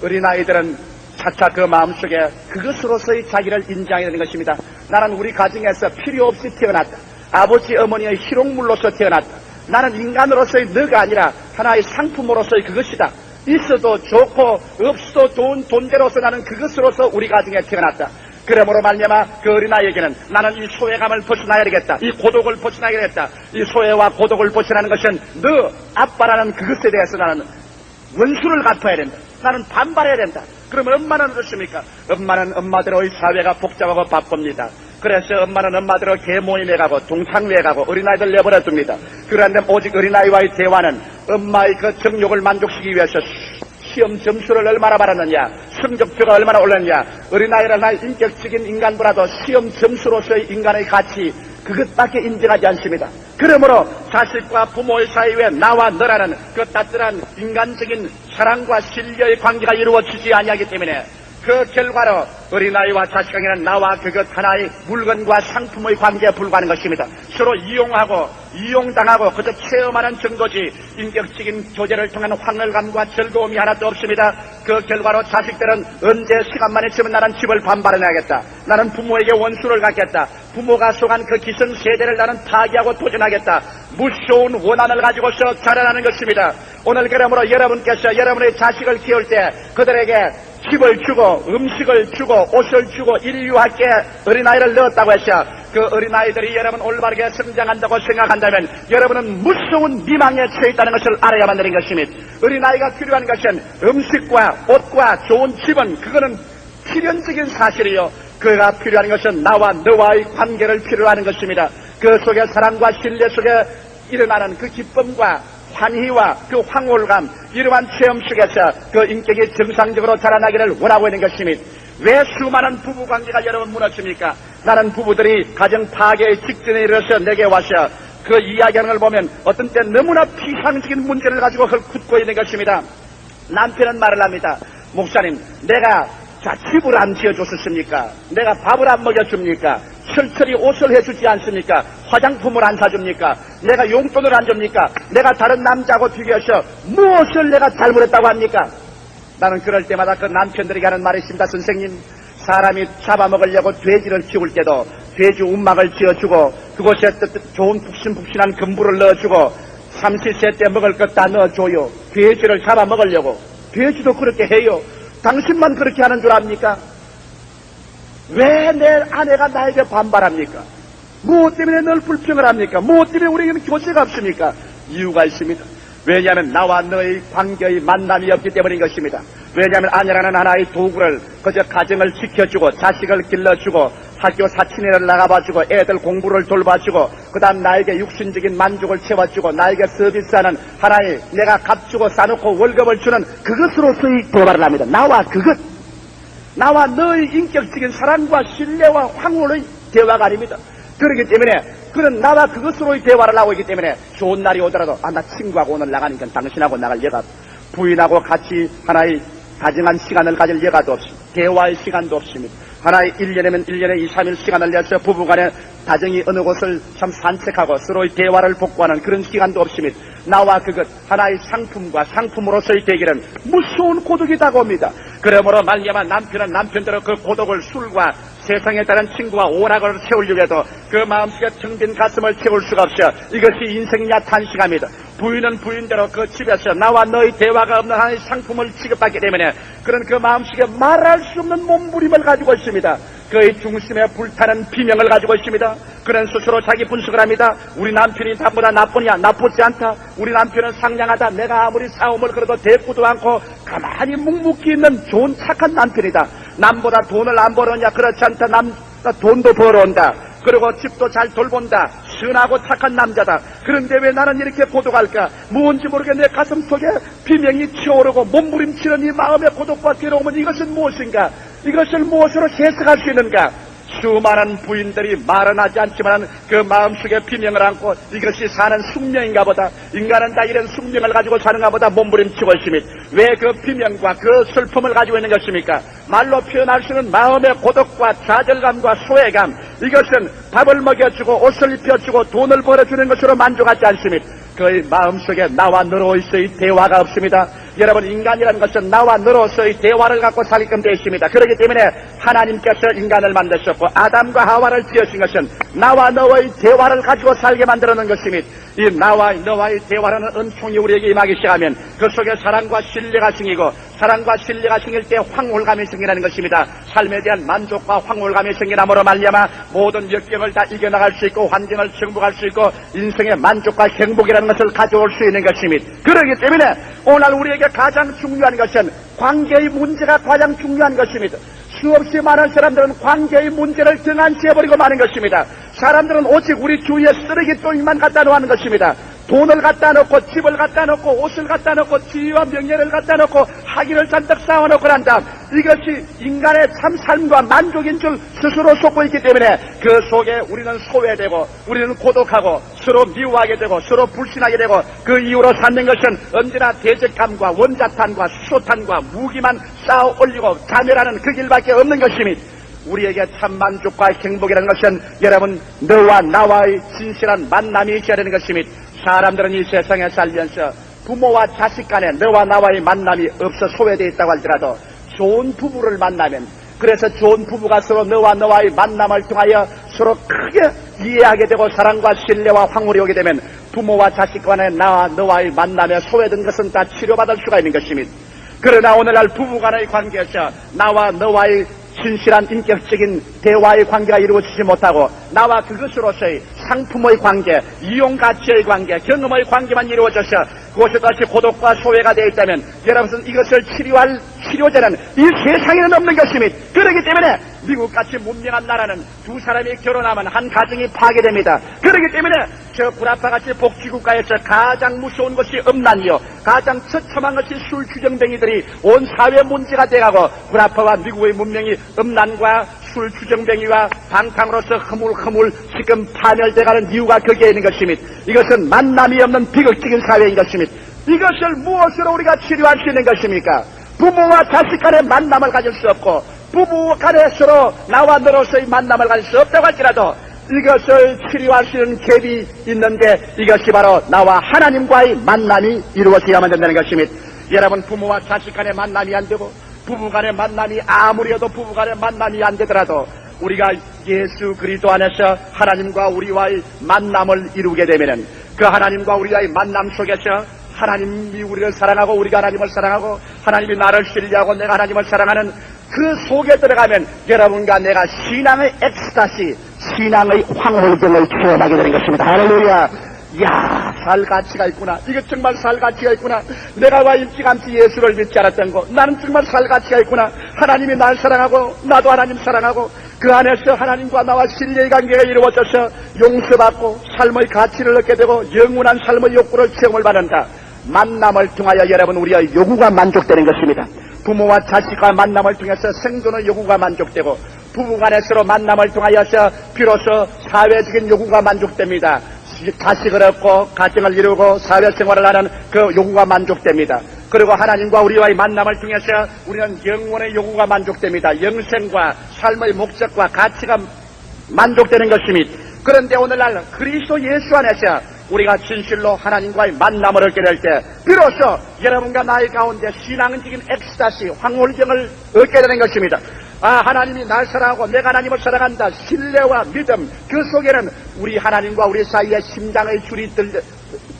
어린아이들은 차차 그 마음속에 그것으로서의 자기를 인정해야 되는 것입니다. 나는 우리 가정에서 필요 없이 태어났다. 아버지 어머니의 희롱물로서 태어났다. 나는 인간으로서의 너가 아니라 하나의 상품으로서의 그것이다. 있어도 좋고 없어도 좋은 존재로서 나는 그것으로서 우리 가정에 태어났다. 그러므로 말미암아 그 어린아이에게는 나는 이 소외감을 벗어나야 되겠다. 이 고독을 벗어나야 되겠다. 이 소외와 고독을 벗어나는 것은 너 아빠라는 그것에 대해서 나는 원수를 갚아야 된다. 나는 반발해야 된다. 그러면 엄마는 어떻습니까? 엄마는 엄마대로의 사회가 복잡하고 바쁩니다. 그래서 엄마는 엄마대로 개모임에 가고 동창회에 가고 어린아이들 내버려둡니다. 그런데 오직 어린아이와의 대화는 엄마의 그 정욕을 만족시키기 위해서 시험 점수를 얼마나 받았느냐, 성적표가 얼마나 올랐느냐, 어린아이를 나의 인격적인 인간보다도 시험 점수로서의 인간의 가치, 그것밖에 인정하지 않습니다. 그러므로 자식과 부모의 사이에 나와 너라는 그 따뜻한 인간적인 사랑과 신뢰의 관계가 이루어지지 아니하기 때문에 그 결과로 어린아이와 자식에게는 나와 그것 하나의 물건과 상품의 관계에 불과하는 것입니다. 서로 이용하고 이용당하고 그저 체험하는 정도지 인격적인 교제를 통한 황홀감과 즐거움이 하나도 없습니다. 그 결과로 자식들은 언제 시간만 있으면 나는 집을 반발해내야겠다. 나는 부모에게 원수를 갖겠다. 부모가 속한 그 기성세대를 나는 파괴하고 도전하겠다. 무서운 원한을 가지고서 자라나는 것입니다. 오늘 그러므로 여러분께서 여러분의 자식을 키울 때 그들에게 집을 주고 음식을 주고 옷을 주고 인류학교에 어린아이를 넣었다고 해서 그 어린아이들이 여러분 올바르게 성장한다고 생각한다면 여러분은 무서운 미망에 처해 있다는 것을 알아야만 되는 것입니다. 어린아이가 필요한 것은 음식과 옷과 좋은 집은 그거는 필연적인 사실이요. 그가 필요한 것은 나와 너와의 관계를 필요로 하는 것입니다. 그 속에 사랑과 신뢰 속에 일어나는 그 기쁨과 환희와 그 황홀감, 이러한 체험 속에서 그 인격이 정상적으로 자라나기를 원하고 있는 것입니다. 왜 수많은 부부관계가 여러분 무너집니까? 나는 부부들이 가정 파괴의 직전에 이르러서 내게 와서 그 이야기하는 걸 보면 어떤 때 너무나 피상적인 문제를 가지고 훑고 있는 것입니다. 남편은 말을 합니다. 목사님, 내가 집을 안 지어줬습니까? 내가 밥을 안 먹여줍니까? 철저히 옷을 해주지 않습니까? 화장품을 안 사줍니까? 내가 용돈을 안 줍니까? 내가 다른 남자하고 비교해서 무엇을 내가 잘못했다고 합니까? 나는 그럴 때마다 그 남편들에게 하는 말이 있습니다. 선생님, 사람이 잡아먹으려고 돼지를 키울 때도 돼지 움막을 지어주고 그곳에 좋은 푹신푹신한 금부를 넣어주고 삼시세 때 먹을 것 다 넣어줘요. 돼지를 잡아먹으려고. 돼지도 그렇게 해요. 당신만 그렇게 하는 줄 압니까? 왜 내 아내가 나에게 반발합니까? 무엇 때문에 널 불평을 합니까? 무엇 때문에 우리에게는 교제가 없습니까? 이유가 있습니다. 왜냐하면 나와 너의 관계의 만남이 없기 때문인 것입니다. 왜냐하면 아내라는 하나의 도구를 그저 가정을 지켜주고 자식을 길러주고 학교 사치내를 나가봐주고 애들 공부를 돌봐주고 그 다음 나에게 육신적인 만족을 채워주고 나에게 서비스하는 하나의 내가 값주고 싸놓고 월급을 주는 그것으로서의 대화를 합니다. 나와 너의 인격적인 사랑과 신뢰와 황홀의 대화가 아닙니다. 그렇기 때문에 그는 나와 그것으로의 대화를 하고 있기 때문에 좋은 날이 오더라도 나 친구하고 오늘 나가니까 당신하고 나갈 여가 부인하고 같이 하나의 다정한 시간을 가질 여가도 없습니다. 대화의 시간도 없습니다. 하나의 1년이면 1년에 2, 3일 시간을 내서 부부간에 다정히 어느 곳을 참 산책하고 서로의 대화를 복구하는 그런 시간도 없습니다. 나와 그것 하나의 상품과 상품으로서의 대결은 무서운 고독이 다가옵니다. 그러므로 말미암아 남편은 남편대로 그 고독을 술과 세상에 다른 친구와 오락을 채우려고 해도 그 마음속에 텅빈 가슴을 채울 수가 없어. 이것이 인생이냐 탄식합니다. 부인은 부인대로 그 집에서 나와 너의 대화가 없는 하나의 상품을 취급하기 때문에 그런 그 마음속에 말할 수 없는 몸부림을 가지고 있습니다. 그의 중심에 불타는 비명을 가지고 있습니다. 그는 스스로 자기 분석을 합니다. 우리 남편이 나보다 나쁘냐? 나쁘지 않다. 우리 남편은 상냥하다. 내가 아무리 싸움을 걸어도 대꾸도 않고 가만히 묵묵히 있는 좋은 착한 남편이다. 남보다 돈을 안 벌었냐? 그렇지 않다. 남보다 돈도 벌어온다. 그리고 집도 잘 돌본다. 선하고 착한 남자다. 그런데 왜 나는 이렇게 고독할까? 뭔지 모르게 내 가슴 속에 비명이 치어오르고 몸부림치는 이 마음의 고독과 괴로움은 이것은 무엇인가? 이것을 무엇으로 해석할 수 있는가? 수많은 부인들이 말은 하지 않지만 그 마음속에 비명을 안고 이것이 사는 숙명인가 보다. 인간은 다 이런 숙명을 가지고 사는가 보다 몸부림치고 있습니다. 왜 그 비명과 그 슬픔을 가지고 있는 것입니까? 말로 표현할 수 있는 마음의 고독과 좌절감과 소외감, 이것은 밥을 먹여주고 옷을 입혀주고 돈을 벌어주는 것으로 만족하지 않습니다. 그의 마음속에 나와 너로서의 대화가 없습니다. 여러분, 인간이라는 것은 나와 너로서의 대화를 갖고 살게끔 되어 있습니다. 그렇기 때문에 하나님께서 인간을 만드셨고 아담과 하와를 지으신 것은 나와 너의 대화를 가지고 살게 만들어 놓은 것입니다. 이 나와 너와의 대화라는 은총이 우리에게 임하기 시작하면 그 속에 사랑과 신뢰가 생기고 사랑과 신뢰가 생길 때 황홀감이 생기는 것입니다. 삶에 대한 만족과 황홀감이 생기남으로 말미암아 모든 역경을 다 이겨나갈 수 있고 환경을 정복할 수 있고 인생의 만족과 행복이라는 것을 가져올 수 있는 것입니다. 그렇기 때문에 오늘 우리에게 가장 중요한 것은 관계의 문제가 가장 중요한 것입니다. 수없이 많은 사람들은 관계의 문제를 등한시해버리고 마는 것입니다. 사람들은 오직 우리 주위에 쓰레기통만 갖다 놓는 것입니다. 돈을 갖다 놓고 집을 갖다 놓고 옷을 갖다 놓고 지위와 명예를 갖다 놓고 학위를 잔뜩 쌓아놓고 난 다음 이것이 인간의 참 삶과 만족인 줄 스스로 속고 있기 때문에 그 속에 우리는 소외되고 우리는 고독하고 서로 미워하게 되고 서로 불신하게 되고 그 이유로 찾는 것은 언제나 대적감과 원자탄과 수소탄과 무기만 쌓아 올리고 자멸하는 그 길밖에 없는 것입니다. 우리에게 참 만족과 행복이라는 것은 여러분 너와 나와의 진실한 만남이 있어야 되는 것입니다. 사람들은 이 세상에 살면서 부모와 자식 간에 너와 나와의 만남이 없어 소외되어 있다고 할지라도 좋은 부부를 만나면 그래서 좋은 부부가 서로 너와 너와의 만남을 통하여 서로 크게 이해하게 되고 사랑과 신뢰와 황홀이 오게 되면 부모와 자식 간에 나와 너와의 만남에 소외된 것은 다 치료받을 수가 있는 것입니다. 그러나 오늘날 부부 간의 관계에서 나와 너와의 진실한 인격적인 대화의 관계가 이루어지지 못하고 나와 그것으로서의 상품의 관계, 이용가치의 관계, 경험의 관계만 이루어져서 그것이 다시 고독과 소외가 되어 있다면 여러분은 이것을 치료할 치료제는 이 세상에는 없는 것입니다. 그렇기 때문에 미국같이 문명한 나라는 두 사람이 결혼하면 한 가정이 파괴됩니다. 그렇기 때문에 저 구라파같이 복지국가에서 가장 무서운 것이 음란이요 가장 처참한 것이 술주정뱅이들이 온 사회 문제가 돼가고 구라파와 미국의 문명이 음란과 술주정뱅이와 방탕으로서 흐물흐물 지금 파멸돼가는 이유가 거기에 있는 것입니다. 이것은 만남이 없는 비극적인 사회인 것입니다. 이것을 무엇으로 우리가 치료할 수 있는 것입니까? 부모와 자식 간의 만남을 가질 수 없고 부부 간에 서로 나와 너로서의 만남을 가질 수 없다고 할지라도 이것을 치료할 수 있는 갭이 있는데 이것이 바로 나와 하나님과의 만남이 이루어져야만 된다는 것입니다. 여러분 부모와 자식 간의 만남이 안 되고 부부 간의 만남이 아무리 해도 부부 간의 만남이 안 되더라도 우리가 예수 그리스도 안에서 하나님과 우리와의 만남을 이루게 되면은 그 하나님과 우리와의 만남 속에서 하나님이 우리를 사랑하고 우리가 하나님을 사랑하고 하나님이 나를 신뢰하고 내가 하나님을 사랑하는 그 속에 들어가면 여러분과 내가 신앙의 엑스타시, 신앙의 황홀경을 체험하게 되는 것입니다. 할렐루야. 야, 살 가치가 있구나. 이게 정말 살 가치가 있구나. 내가 와 일찌감치 예수를 믿지 않았던 거 나는 정말 살 가치가 있구나. 하나님이 날 사랑하고 나도 하나님 사랑하고 그 안에서 하나님과 나와 신뢰의 관계가 이루어져서 용서받고 삶의 가치를 얻게 되고 영원한 삶의 욕구를 체험을 받는다. 만남을 통하여 여러분 우리의 요구가 만족되는 것입니다. 부모와 자식과 만남을 통해서 생존의 요구가 만족되고 부부간에 서로 만남을 통하여서 비로소 사회적인 요구가 만족됩니다. 자식을 얻고 가정을 이루고 사회생활을 하는 그 요구가 만족됩니다. 그리고 하나님과 우리와의 만남을 통해서 우리는 영혼의 요구가 만족됩니다. 영생과 삶의 목적과 가치가 만족되는 것입니다. 그런데 오늘날 그리스도 예수 안에서 우리가 진실로 하나님과의 만남을 얻게 될 때 비로소 여러분과 나의 가운데 신앙적인 엑스타시, 황홀경을 얻게 되는 것입니다. 하나님이 날 사랑하고 내가 하나님을 사랑한다. 신뢰와 믿음, 그 속에는 우리 하나님과 우리 사이에 심장의 줄이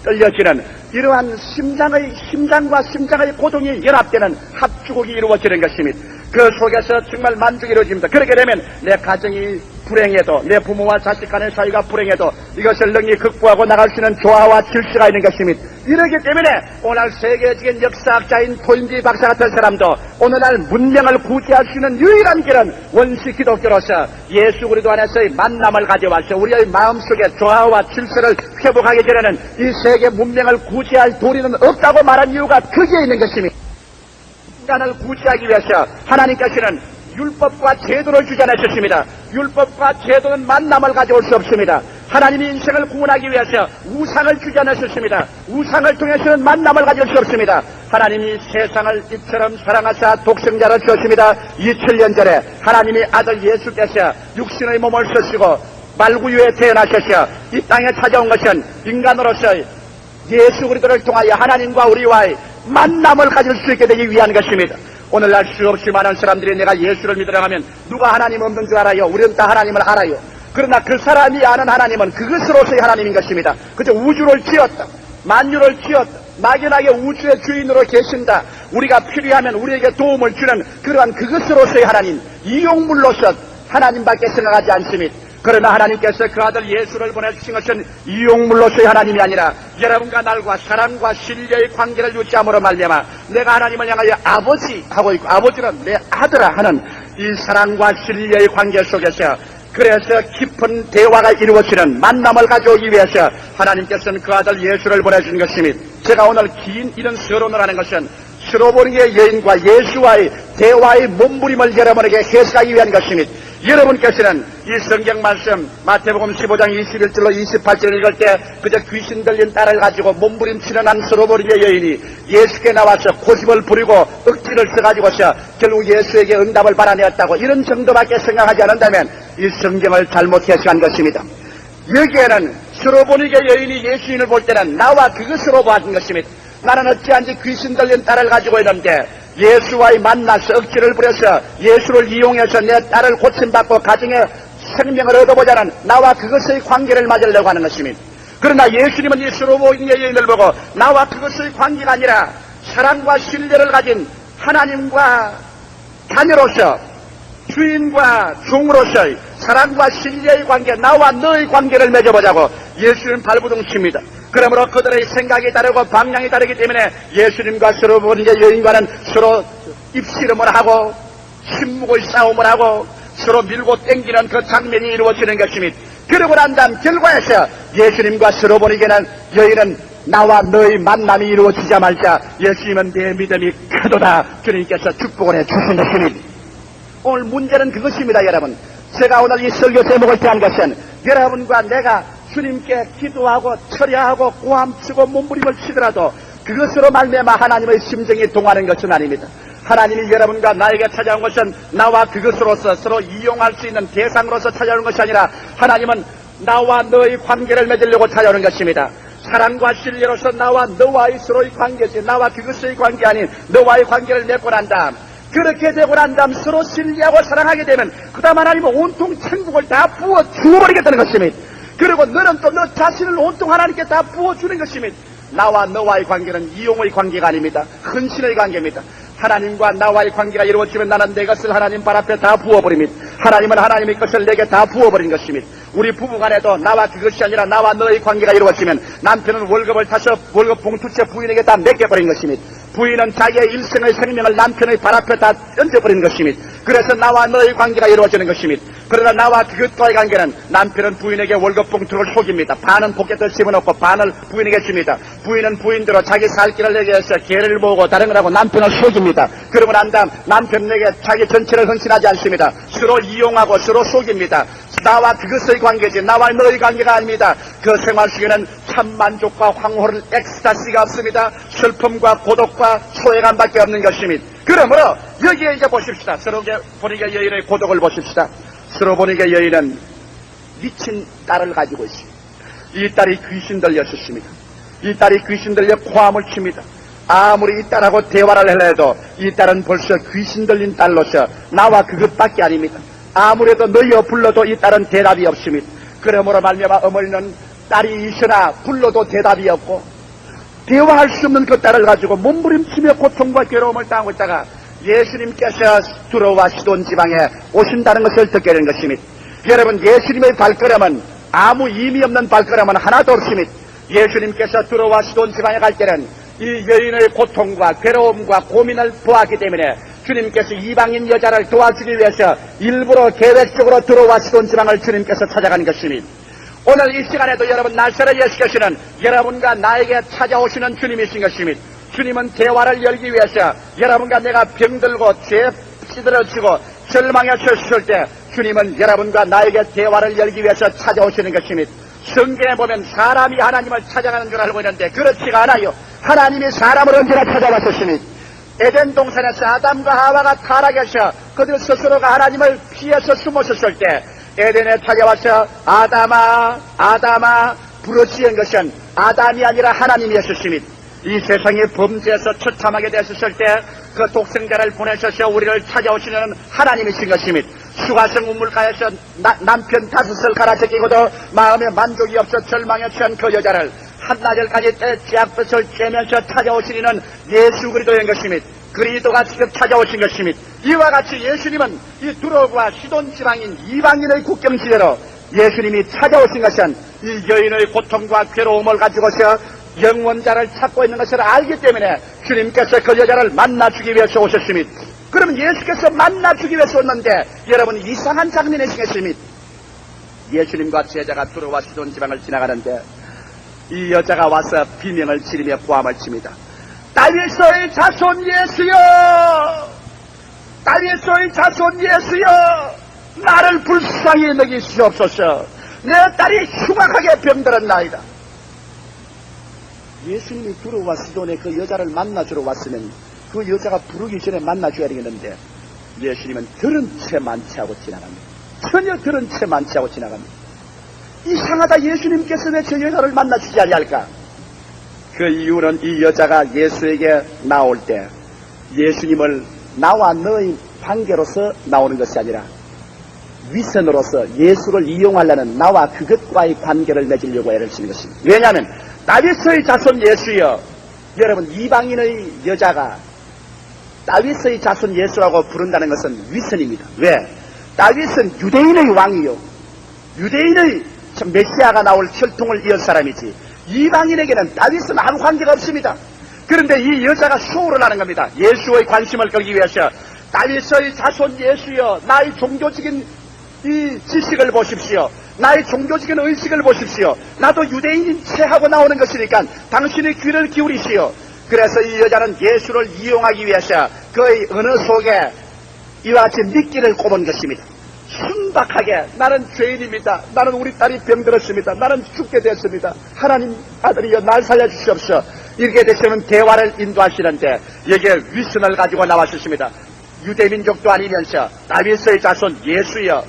떨려지는 이러한 심장과 심장의 고동이 연합되는 합주곡이 이루어지는 것입니다. 그 속에서 정말 만족이 이루어집니다. 그렇게 되면 내 가정이 불행해도, 내 부모와 자식 간의 사이가 불행해도 이것을 능히 극복하고 나갈 수 있는 조화와 질서가 있는 것입니다. 이렇기 때문에 오늘 세계적인 역사학자인 토인지 박사 같은 사람도 오늘날 문명을 구제할 수 있는 유일한 길은 원시 기독교로서 예수 그리스도 안에서의 만남을 가져와서 우리의 마음속에 조화와 질서를 회복하게 되는 이 세계 문명을 구제할 도리는 없다고 말한 이유가 거기에 있는 것입니다. 인간을 구제하기 위해서 하나님께서는 율법과 제도를 주지 않으셨습니다. 율법과 제도는 만남을 가져올 수 없습니다. 하나님이 인생을 구원하기 위해서 우상을 주지 않으셨습니다. 우상을 통해서는 만남을 가질 수 없습니다. 하나님이 세상을 이처럼 사랑하사 독생자를 주었습니다. 2000년 전에 하나님이 아들 예수께서 육신의 몸을 쓰시고 말구유에 태어나셔서 이 땅에 찾아온 것은 인간으로서 예수 그리스도를 통하여 하나님과 우리와의 만남을 가질 수 있게 되기 위한 것입니다. 오늘날 수없이 많은 사람들이 내가 예수를 믿으라 하면 누가 하나님 없는 줄 알아요? 우리는 다 하나님을 알아요. 그러나 그 사람이 아는 하나님은 그것으로서의 하나님인 것입니다. 그저 우주를 지었다, 만유를 지었다, 막연하게 우주의 주인으로 계신다, 우리가 필요하면 우리에게 도움을 주는 그러한 그것으로서의 하나님, 이용물로서 하나님밖에 생각하지 않습니다. 그러나 하나님께서 그 아들 예수를 보내주신 것은 이용물로서의 하나님이 아니라 여러분과 날과 사랑과 신뢰의 관계를 유지함으로 말미암아 내가 하나님을 향하여 아버지 하고 있고 아버지는 내 아들아 하는 이 사랑과 신뢰의 관계 속에서 그래서 깊은 대화가 이루어지는 만남을 가져오기 위해서 하나님께서는 그 아들 예수를 보내주신 것입니다. 제가 오늘 긴 이런 서론을 하는 것은 스로보니의 여인과 예수와의 대화의 몸부림을 여러분에게 해석하기 위한 것입니다. 여러분께서는 이 성경 말씀 마태복음 15장 21절로 28절을 읽을 때 그저 귀신 들린 딸을 가지고 몸부림치는 한 스로보니의 여인이 예수께 나와서 고집을 부리고 억지를 써가지고서 결국 예수에게 응답을 받아내었다고 이런 정도밖에 생각하지 않는다면 이 성경을 잘못 해석한 것입니다. 여기에는 스로보니의 여인이 예수님을 볼 때는 나와 그것으로 보았던 것입니다. 나는 어찌한지 귀신 들린 딸을 가지고 있는데 예수와의 만나서 억지를 부려서 예수를 이용해서 내 딸을 고침받고 가정에 생명을 얻어보자는 나와 그것의 관계를 맺으려고 하는 것입니다. 그러나 예수님은 이 스로보니의 여인을 보고 나와 그것의 관계가 아니라 사랑과 신뢰를 가진 하나님과 자녀로서 주인과 종으로서의 사랑과 신뢰의 관계, 나와 너의 관계를 맺어보자고 예수님 발부둥칩니다. 그러므로 그들의 생각이 다르고 방향이 다르기 때문에 예수님과 스로보니의 여인과는 서로 입씨름을 하고 침묵의 싸움을 하고 서로 밀고 땡기는 그 장면이 이루어지는 것입니다. 그러고 난 다음 결과에서 예수님과 스로보니에는 여인은 나와 너의 만남이 이루어지자마자 예수님은 내 믿음이 크도다 주님께서 축복을 해주신 것입니다. 오늘 문제는 그것입니다. 여러분, 제가 오늘 이 설교 제목을 대한 것은 여러분과 내가 주님께 기도하고 철야하고 고함치고 몸부림을 치더라도 그것으로 말미암아 하나님의 심정이 동하는 것은 아닙니다. 하나님이 여러분과 나에게 찾아온 것은 나와 그것으로서 서로 이용할 수 있는 대상으로서 찾아오는 것이 아니라 하나님은 나와 너의 관계를 맺으려고 찾아오는 것입니다. 사랑과 신뢰로서 나와 너와의 서로의 관계지 나와 그것의 관계 아닌 너와의 관계를 맺고 난 다음 그렇게 되고 난 다음 서로 신뢰하고 사랑하게 되면 그 다음 하나님은 온통 천국을 다 부어 주어버리겠다는 것입니다. 그리고 너는 또 너 자신을 온통 하나님께 다 부어주는 것입니다. 나와 너와의 관계는 이용의 관계가 아닙니다. 헌신의 관계입니다. 하나님과 나와의 관계가 이루어지면 나는 내 것을 하나님 발 앞에 다 부어버립니다. 하나님은 하나님의 것을 내게 다 부어버린 것입니다. 우리 부부간에도 나와 그것이 아니라 나와 너의 관계가 이루어지면 남편은 월급을 타서 월급 봉투채 부인에게 다 맡겨버린 것입니다. 부인은 자기의 일생의 생명을 남편의 발 앞에 다 던져버린 것입니다. 그래서 나와 너의 관계가 이루어지는 것입니다. 그러나 나와 그것과의 관계는 남편은 부인에게 월급 봉투를 속입니다. 반은 포켓을 집어넣고 반을 부인에게 줍니다. 부인은 부인대로 자기 살 길을 내게 해서 개를 모으고 다른 걸 하고 남편을 속입니다. 그러고 난 다음 남편에게 자기 전체를 헌신하지 않습니다. 서로 이용하고 서로 속입니다. 나와 그것의 관계지 나와 너의 관계가 아닙니다. 그 생활 속에는 참 만족과 황홀을 엑스타시가 없습니다. 슬픔과 고독과 소외감밖에 없는 것입니다. 그러므로 여기에 이제 보십시다. 스로보니의 여인의 고독을 보십시다. 스로보니의 여인은 미친 딸을 가지고 있습니다. 이 딸이 귀신 들렸었습니다. 이 딸이 귀신 들려 고함을 칩니다. 아무리 이 딸하고 대화를 하려 해도 이 딸은 벌써 귀신 들린 딸로서 나와 그것밖에 아닙니다. 아무래도 너희여 불러도 이 딸은 대답이 없습니다. 그러므로 말미암아 어머니는 딸이 있으나 불러도 대답이 없고 대화할 수 없는 그 딸을 가지고 몸부림치며 고통과 괴로움을 당하고 있다가 예수님께서 두로와 시돈 지방에 오신다는 것을 듣게 된 것입니다. 여러분, 예수님의 발걸음은 아무 의미 없는 발걸음은 하나도 없습니다. 예수님께서 두로와 시돈 지방에 갈 때는 이 여인의 고통과 괴로움과 고민을 보았기 때문에 주님께서 이방인 여자를 도와주기 위해서 일부러 계획적으로 두로와 시돈 지방을 주님께서 찾아가는 것입니다. 오늘 이 시간에도 여러분 날짜를 예수께서는 여러분과 나에게 찾아오시는 주님이신 것입니다. 주님은 대화를 열기 위해서 여러분과 내가 병들고 죄 찌들어지고 절망에 처했을 때 주님은 여러분과 나에게 대화를 열기 위해서 찾아오시는 것입니다. 성경에 보면 사람이 하나님을 찾아가는 줄 알고 있는데 그렇지가 않아요. 하나님이 사람을 언제나 찾아왔었습니다. 에덴 동산에서 아담과 하와가 타락해서 그들 스스로가 하나님을 피해서 숨었을 때 에덴에 찾아와서 아담아 부르짖은 것은 아담이 아니라 하나님이었습니다. 이 세상에 범죄에서 처참하게 됐을 때 그 독생자를 보내셔서 우리를 찾아오시는 하나님이신 것입니다. 수가성 우물가에서 남편 5을 갈아제끼고도 마음에 만족이 없어 절망에 처한 그 여자를 한나절까지 쥐약볕을 쬐면서 찾아오신 이는 예수 그리스도인 것입니다. 그리스도가 지금 찾아오신 것입니다. 이와 같이 예수님은 이 두로와 시돈 지방인 이방인의 국경지대로 예수님이 찾아오신 것은 이 여인의 고통과 괴로움을 가지고서 영원자를 찾고 있는 것을 알기 때문에 주님께서 그 여자를 만나주기 위해서 오셨습니다. 그러면 예수께서 만나주기 위해서 왔는데 여러분 이상한 장면이 생겼습니다. 예수님과 제자가 두로와 시돈 지방을 지나가는데 이 여자가 와서 비명을 지르며 고함을 칩니다. 다윗의 자손 예수여! 다윗의 자손 예수여! 나를 불쌍히 여기시옵소서. 내 딸이 흉악하게 병들었나이다. 예수님이 두로와 시돈에 그 여자를 만나주러 왔으면 그 여자가 부르기 전에 만나줘야 되겠는데 예수님은 들은 채 만취하고 지나갑니다. 전혀 들은 채 만취하고 지나갑니다. 이상하다. 예수님께서 왜 저 여자를 만나주지 아니할까? 그 이유는 이 여자가 예수에게 나올 때 예수님을 나와 너의 관계로서 나오는 것이 아니라 위선으로서 예수를 이용하려는 나와 그것과의 관계를 맺으려고 애를 쓰는 것입니다. 왜냐하면 다윗의 자손 예수여, 여러분 이방인의 여자가 다윗의 자손 예수라고 부른다는 것은 위선입니다. 왜? 다윗은 유대인의 왕이요, 유대인의 메시아가 나올 혈통을 이은 사람이지 이방인에게는 다윗은 아무 관계가 없습니다. 그런데 이 여자가 쇼를 하는 겁니다. 예수의 관심을 끌기 위해서 다윗의 자손 예수여, 나의 종교적인 이 지식을 보십시오. 나의 종교적인 의식을 보십시오. 나도 유대인인 채 하고 나오는 것이니까 당신의 귀를 기울이시오. 그래서 이 여자는 예수를 이용하기 위해서 그의 언어 속에 이와 같이 미끼를 꼽은 것입니다. 순박하게 나는 죄인입니다. 나는 우리 딸이 병들었습니다. 나는 죽게 됐습니다. 하나님 아들이여 날 살려주시옵소서. 이렇게 되시면 대화를 인도하시는데 여기에 위선을 가지고 나왔습니다. 유대민족도 아니면서 다윗의 자손 예수여,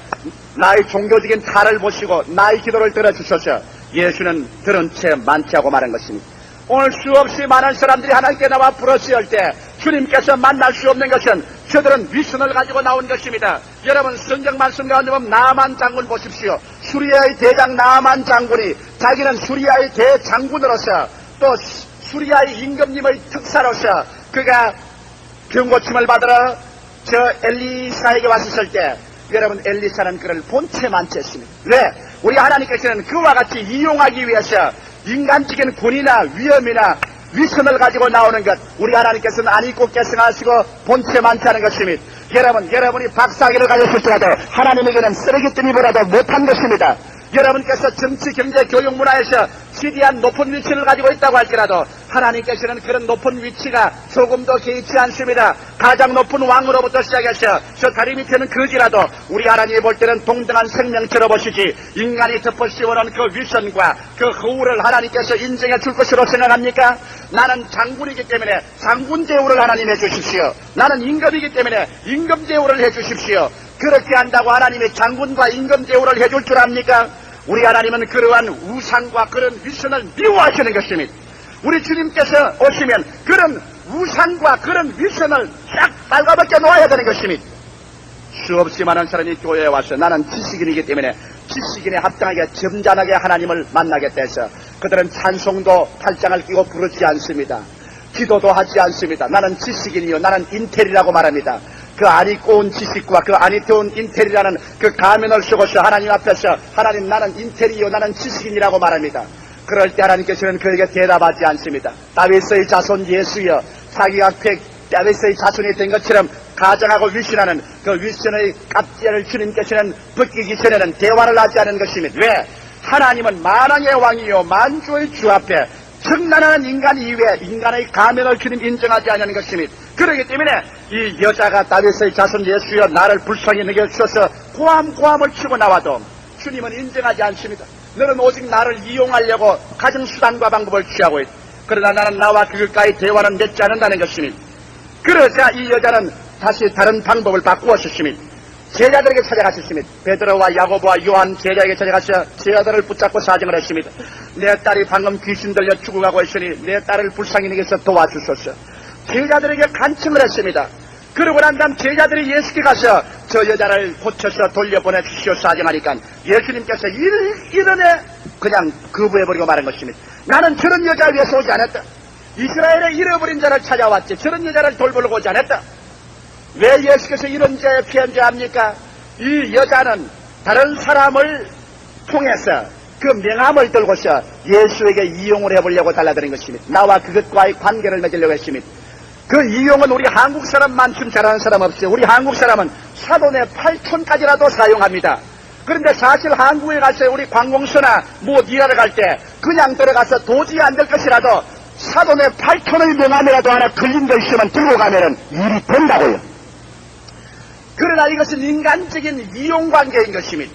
나의 종교적인 탈을 보시고 나의 기도를 들어주셔서 예수는 들은 채 만취하고 말한 것입니다. 오늘 수없이 많은 사람들이 하나님께 나와 부르짖을 때 주님께서 만날 수 없는 것은 저들은 위선을 가지고 나온 것입니다. 여러분 성경 말씀 가운데 보면 나만 장군 보십시오. 수리아의 대장 나만 장군이 자기는 수리아의 대장군으로서 또 수리아의 임금님의 특사로서 그가 병고침을 받으러 저 엘리사에게 왔을 때 여러분 엘리사는 그를 본체 만취했습니다. 왜? 우리 하나님께서는 그와 같이 이용하기 위해서 인간적인 군이나 위험이나 위선을 가지고 나오는 것 우리 하나님께서는 안 입고 계승하시고 본체 만취하는 것입니다. 여러분이 박사학위를 가졌을지라도 하나님에게는 쓰레기더미보다도 못한 것입니다. 여러분께서 정치, 경제, 교육, 문화에서 지대한 높은 위치를 가지고 있다고 할지라도 하나님께서는 그런 높은 위치가 조금도 개의치 않습니다. 가장 높은 왕으로부터 시작해서 저 다리 밑에는 거지라도 우리 하나님이 볼 때는 동등한 생명체로 보시지 인간이 덮어씌우는 그 위선과 그 허울을 하나님께서 인정해 줄 것으로 생각합니까? 나는 장군이기 때문에 장군 대우를 하나님 해주십시오. 나는 임금이기 때문에 임금 대우를 해주십시오. 그렇게 한다고 하나님의 장군과 임금 대우를 해줄 줄 압니까? 우리 하나님은 그러한 우상과 그런 위선을 미워하시는 것입니다. 우리 주님께서 오시면 그런 우상과 그런 위선을 싹 빨가벗겨 놓아야 되는 것입니다. 수없이 많은 사람이 교회에 와서 나는 지식인이기 때문에 지식인에 합당하게 점잖하게 하나님을 만나겠다 해서 그들은 찬송도 팔짱을 끼고 부르지 않습니다. 기도도 하지 않습니다. 나는 지식인이요, 나는 인텔이라고 말합니다. 그 안이 꼬운 지식과 그 안이 태운 인텔이라는 그 가면을 쓰고서 하나님 앞에서 하나님 나는 인텔이요, 나는 지식인이라고 말합니다. 그럴 때 하나님께서는 그에게 대답하지 않습니다. 다윗의 자손 예수여, 자기가 다윗의 자손이 된 것처럼 가정하고 위신하는 그 위신의 깝지를 주님께서는 벗기기 전에는 대화를 하지 않은 것입니다. 왜? 하나님은 만왕의 왕이요 만주의 주 앞에 정난하는 인간 이외에 인간의 가면을 주님 인정하지 않는 것입니다. 그렇기 때문에 이 여자가 다윗의 자손 예수여 나를 불쌍히 여겨주셔서 고함을 치고 나와도 주님은 인정하지 않습니다. 너는 오직 나를 이용하려고 가정 수단과 방법을 취하고 있다. 그러나 나는 나와 그것과의 대화는 맺지 않는다는 것입니다. 그러자 이 여자는 다시 다른 방법을 바꾸었습니다. 제자들에게 찾아갔습니다. 베드로와 야고보와 요한 제자에게 찾아가서 제자들을 붙잡고 사정을 했습니다. 내 딸이 방금 귀신 들려 죽어가고 있으니 내 딸을 불쌍히 여겨서 도와주소서. 제자들에게 간청을 했습니다. 그러고 난 다음 제자들이 예수께 가서 저 여자를 고쳐서 돌려보내주시오 사정하니까 예수님께서 이런에 그냥 거부해버리고 말한 것입니다. 나는 저런 여자를 위해서 오지 않았다. 이스라엘의 잃어버린 자를 찾아왔지 저런 여자를 돌보려고 오지 않았다. 왜 예수께서 이런 죄에 피한죄합니까? 이 여자는 다른 사람을 통해서 그 명함을 들고서 예수에게 이용을 해보려고 달라드는 것입니다. 나와 그것과의 관계를 맺으려고 했습니다. 그 이용은 우리 한국 사람만큼 잘하는 사람 없어요. 우리 한국 사람은 사돈의 8촌까지라도 사용합니다. 그런데 사실 한국에 가서 우리 관공서나 일하러 갈 때 그냥 들어가서 도저히 안 될 것이라도 사돈의 8촌의 명함이라도 하나 걸린 거 있으면 들고 가면은 일이 된다고요. 그러나 이것은 인간적인 이용관계인 것입니다.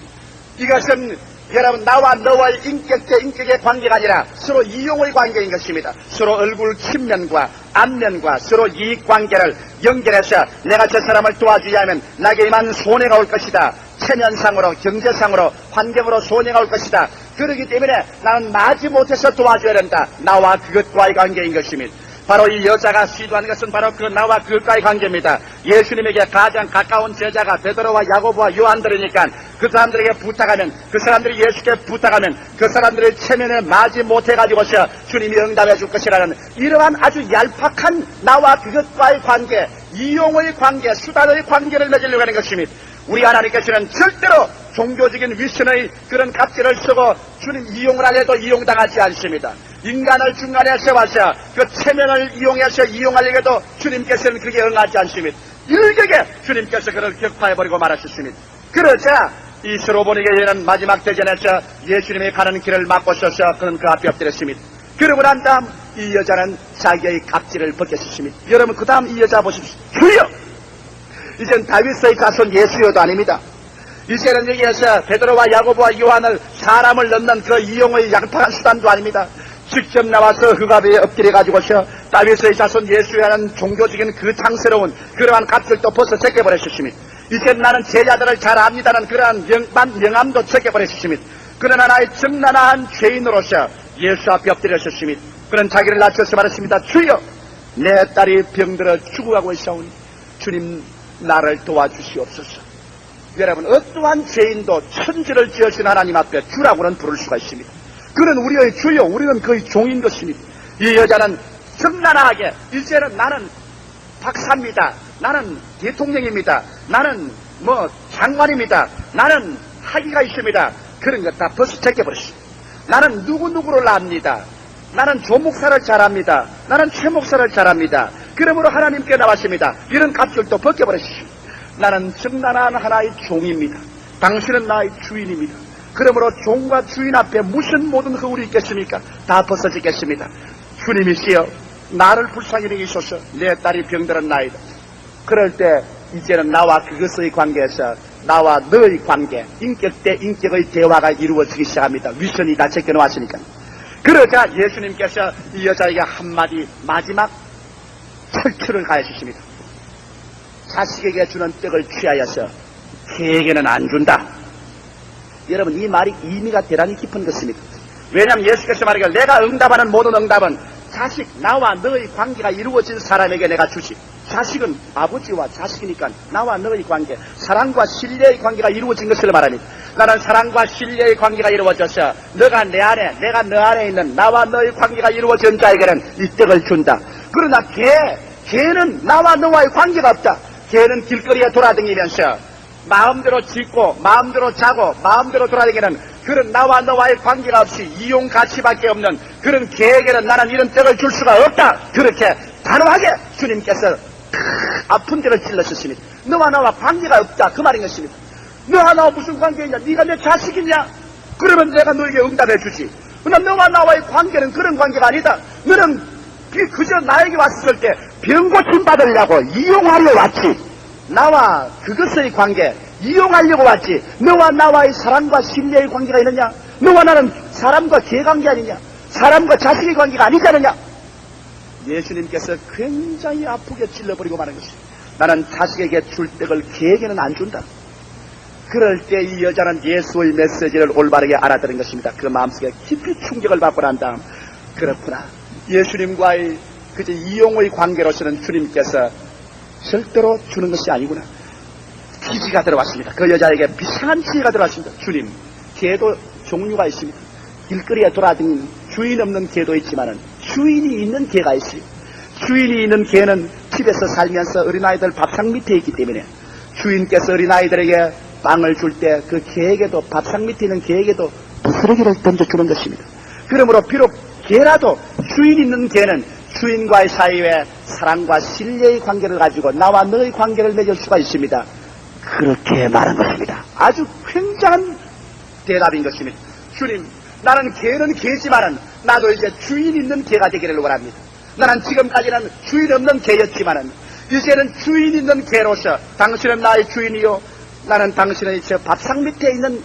이것은 여러분 나와 너와의 인격 대 인격의 관계가 아니라 서로 이용의 관계인 것입니다. 서로 얼굴 친면과 안면과 서로 이익관계를 연결해서 내가 저 사람을 도와주려 하면 나에게 이만 손해가 올 것이다. 체면상으로 경제상으로 환경으로 손해가 올 것이다. 그렇기 때문에 나는 마지못해서 도와줘야 된다. 나와 그것과의 관계인 것입니다. 바로 이 여자가 시도하는 것은 바로 그 나와 그것과의 관계입니다. 예수님에게 가장 가까운 제자가 베드로와 야고보와 요한들이니까 그 사람들에게 부탁하면 그 사람들이 예수께 부탁하면 그 사람들의 체면에 마지 못해가지고서 주님이 응답해 줄 것이라는 이러한 아주 얄팍한 나와 그것과의 관계, 이용의 관계, 수단의 관계를 맺으려고 하는 것입니다. 우리 하나님께서는 절대로 종교적인 위선의 그런 값지를 쓰고 주님 이용을 하려도 이용당하지 않습니다. 인간을 중간에 세워서 그 체면을 이용해서 이용하려고 해도 주님께서는 그게 응하지 않습니다. 일격에 주님께서 그를 격파해버리고 말하셨습니다. 그러자 이 스로보니게는 마지막 대전에서 예수님이 가는 길을 막고 서서 그는 그 앞에 엎드렸습니다. 그러고 난 다음 이 여자는 자기의 갑질을 벗겼습니다. 여러분 그 다음 이 여자 보십시오. 주여! 이젠 다윗의 자손 예수여도 아닙니다. 이제는 여기에서 베드로와 야고보와 요한을 사람을 넣는 그 이용의 양파한 수단도 아닙니다. 직접 나와서 흑암에 엎드려가지고서 다윗의 자손 예수라는 종교적인 그 장스러운 그러한 값들도 벌써 제껴버렸습니다. 이제 나는 제자들을 잘 압니다는 그러한 명함도 제껴버렸습니다. 그러나 나의 정난한 죄인으로서 예수 앞에 엎드렸습니다. 그런 자기를 낮춰서 말했습니다. 주여, 내 딸이 병들어 죽어가고 있사오니 주님 나를 도와주시옵소서. 여러분 어떠한 죄인도 천지를 지으신 하나님 앞에 주라고는 부를 수가 있습니다. 그는 우리의 주여, 우리는 그의 종인 것입니다. 이 여자는 정난하게 이제는 나는 박사입니다. 나는 대통령입니다. 나는 장관입니다. 나는 학위가 있습니다. 그런 것 다 벌써 제껴버렸습니다. 나는 누구누구를 압니다. 나는 조목사를 잘합니다. 나는 최목사를 잘합니다. 그러므로 하나님께 나왔습니다. 이런 값들도 벗겨버렸습니다. 나는 정난한 하나의 종입니다. 당신은 나의 주인입니다. 그러므로 종과 주인 앞에 무슨 모든 허울이 있겠습니까? 다 벗어지겠습니다. 주님이시여 나를 불쌍히 여기소서. 내 딸이 병들었나이다. 그럴 때 이제는 나와 그것의 관계에서 나와 너의 관계, 인격 대 인격의 대화가 이루어지기 시작합니다. 위선이 다 제껴놓았으니까. 그러자 예수님께서 이 여자에게 한마디 마지막 철출을 가해주십니다. 자식에게 주는 떡을 취하여서 개에게는 안 준다. 여러분 이 말이 의미가 대단히 깊은 것입니다. 왜냐하면 예수께서 말하기를 내가 응답하는 모든 응답은 자식, 나와 너의 관계가 이루어진 사람에게 내가 주지. 자식은 아버지와 자식이니까 나와 너의 관계, 사랑과 신뢰의 관계가 이루어진 것을 말합니다. 나는 사랑과 신뢰의 관계가 이루어져서 너가 내 안에, 내가 너 안에 있는 나와 너의 관계가 이루어진 자에게는 이 떡을 준다. 그러나 걔는 나와 너와의 관계가 없다. 걔는 길거리에 돌아다니면서 마음대로 짓고 마음대로 자고 마음대로 돌아다니는 그런 나와 너와의 관계가 없이 이용 가치밖에 없는 그런 걔에게는 나는 이런 떡을 줄 수가 없다. 그렇게 단호하게 주님께서 아픈 데를 찔러주십니다. 너와 나와 관계가 없다 그 말인 것입니다. 너와 나와 무슨 관계이냐? 네가 내 자식이냐? 그러면 내가 너에게 응답해 주지. 그러나 너와 나와의 관계는 그런 관계가 아니다. 너는 그저 나에게 왔을 때 병고침 받으려고 이용하려 왔지. 나와 그것의 관계 이용하려고 왔지. 너와 나와의 사랑과 신뢰의 관계가 있느냐? 너와 나는 사람과 개 관계 아니냐? 사람과 자식의 관계가 아니지 않느냐? 예수님께서 굉장히 아프게 찔러버리고 마는 것입니다. 나는 자식에게 줄 떡을 개에게는 안 준다. 그럴 때 이 여자는 예수의 메시지를 올바르게 알아들은 것입니다. 그 마음속에 깊이 충격을 받고 난 다음 그렇구나. 예수님과의 그저 이용의 관계로서는 주님께서 절대로 주는 것이 아니구나. 지지가 들어왔습니다. 그 여자에게 비상한 지혜가 들어왔습니다. 주님, 개도 종류가 있습니다. 길거리에 돌아다니는 주인 없는 개도 있지만은 주인이 있는 개가 있어요. 주인이 있는 개는 집에서 살면서 어린아이들 밥상 밑에 있기 때문에 주인께서 어린아이들에게 빵을 줄 때 그 개에게도 밥상 밑에 있는 개에게도 부스러기를 던져주는 것입니다. 그러므로 비록 개라도 주인 있는 개는 주인과의 사이에 사랑과 신뢰의 관계를 가지고 나와 너의 관계를 맺을 수가 있습니다. 그렇게 말한 것입니다. 아주 굉장한 대답인 것입니다. 주님, 나는 개는 개지만은 나도 이제 주인 있는 개가 되기를 원합니다. 나는 지금까지는 주인 없는 개였지만은 이제는 주인 있는 개로서 당신은 나의 주인이요 나는 당신의 저 밥상 밑에 있는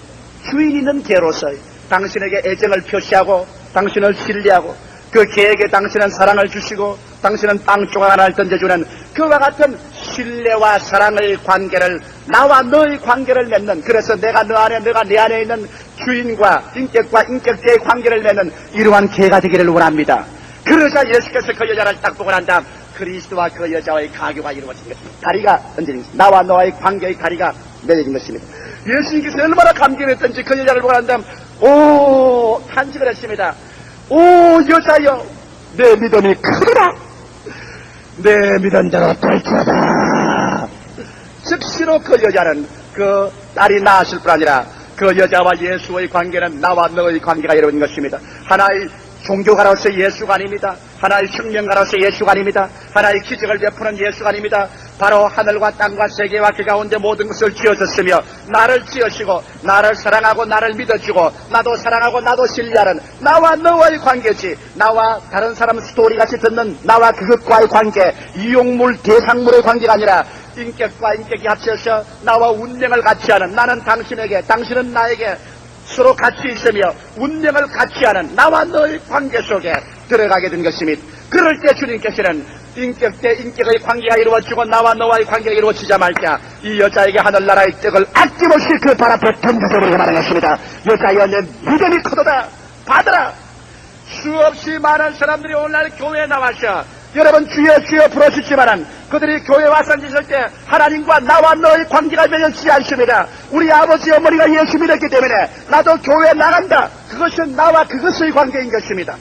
주인 있는 개로서 당신에게 애정을 표시하고 당신을 신뢰하고 그 개에게 당신은 사랑을 주시고 당신은 빵 조각 하나를 던져주는 그와 같은 신뢰와 사랑의 관계를 나와 너의 관계를 맺는 그래서 내가 너 안에 너가 내 안에 있는 주인과 인격과의 관계를 맺는 이러한 개가 되기를 원합니다. 그러자 예수께서 그 여자를 딱 보고 난 다음 그리스도와 그 여자와의 가교가 이루어진 것입니다. 다리가 얹어진 것입니다. 나와 너와의 관계의 다리가 맺어진 것입니다. 예수님께서 얼마나 감격했던지 그 여자를 보고 난 다음 오 탄식을 했습니다. 오 여자여 내 믿음이 크구나. 내 믿은 자가 돌지어다. 즉시로 그 여자는 그 딸이 낳았을 뿐 아니라 그 여자와 예수의 관계는 나와 너의 관계가 이루어진 것입니다. 하나의 종교가로서 예수가 아닙니다. 하나의 생명가로서 예수가 아닙니다. 하나의 기적을 베푸는 예수가 아닙니다. 바로 하늘과 땅과 세계와 그 가운데 모든 것을 지어줬으며 나를 지으시고 나를 사랑하고 나를 믿어주고 나도 사랑하고 나도 신뢰하는 나와 너와의 관계지. 나와 다른 사람 스토리같이 듣는 나와 그것과의 관계, 이용물 대상물의 관계가 아니라 인격과 인격이 합쳐서 나와 운명을 같이 하는 나는 당신에게 당신은 나에게 서로 같이 있으며 운명을 같이 하는 나와 너의 관계 속에 들어가게 된 것입니다. 그럴 때 주님께서는 인격 대 인격의 관계가 이루어지고 나와 너와의 관계가 이루어지자마자 이 여자에게 하늘나라의 떡을 아낌없이 그 발 앞에 던져버리고 말한 것입니다. 여자여 내 믿음이 크도다. 받으라. 수없이 많은 사람들이 오늘날 교회에 나와서 여러분 주여 주여 부르시지만은 그들이 교회 와서 앉으실 때 하나님과 나와 너의 관계가 맺어지지 않습니다. 우리 아버지 어머니가 예수 믿었기 때문에 나도 교회에 나간다. 그것은 나와 그것의 관계인 것입니다.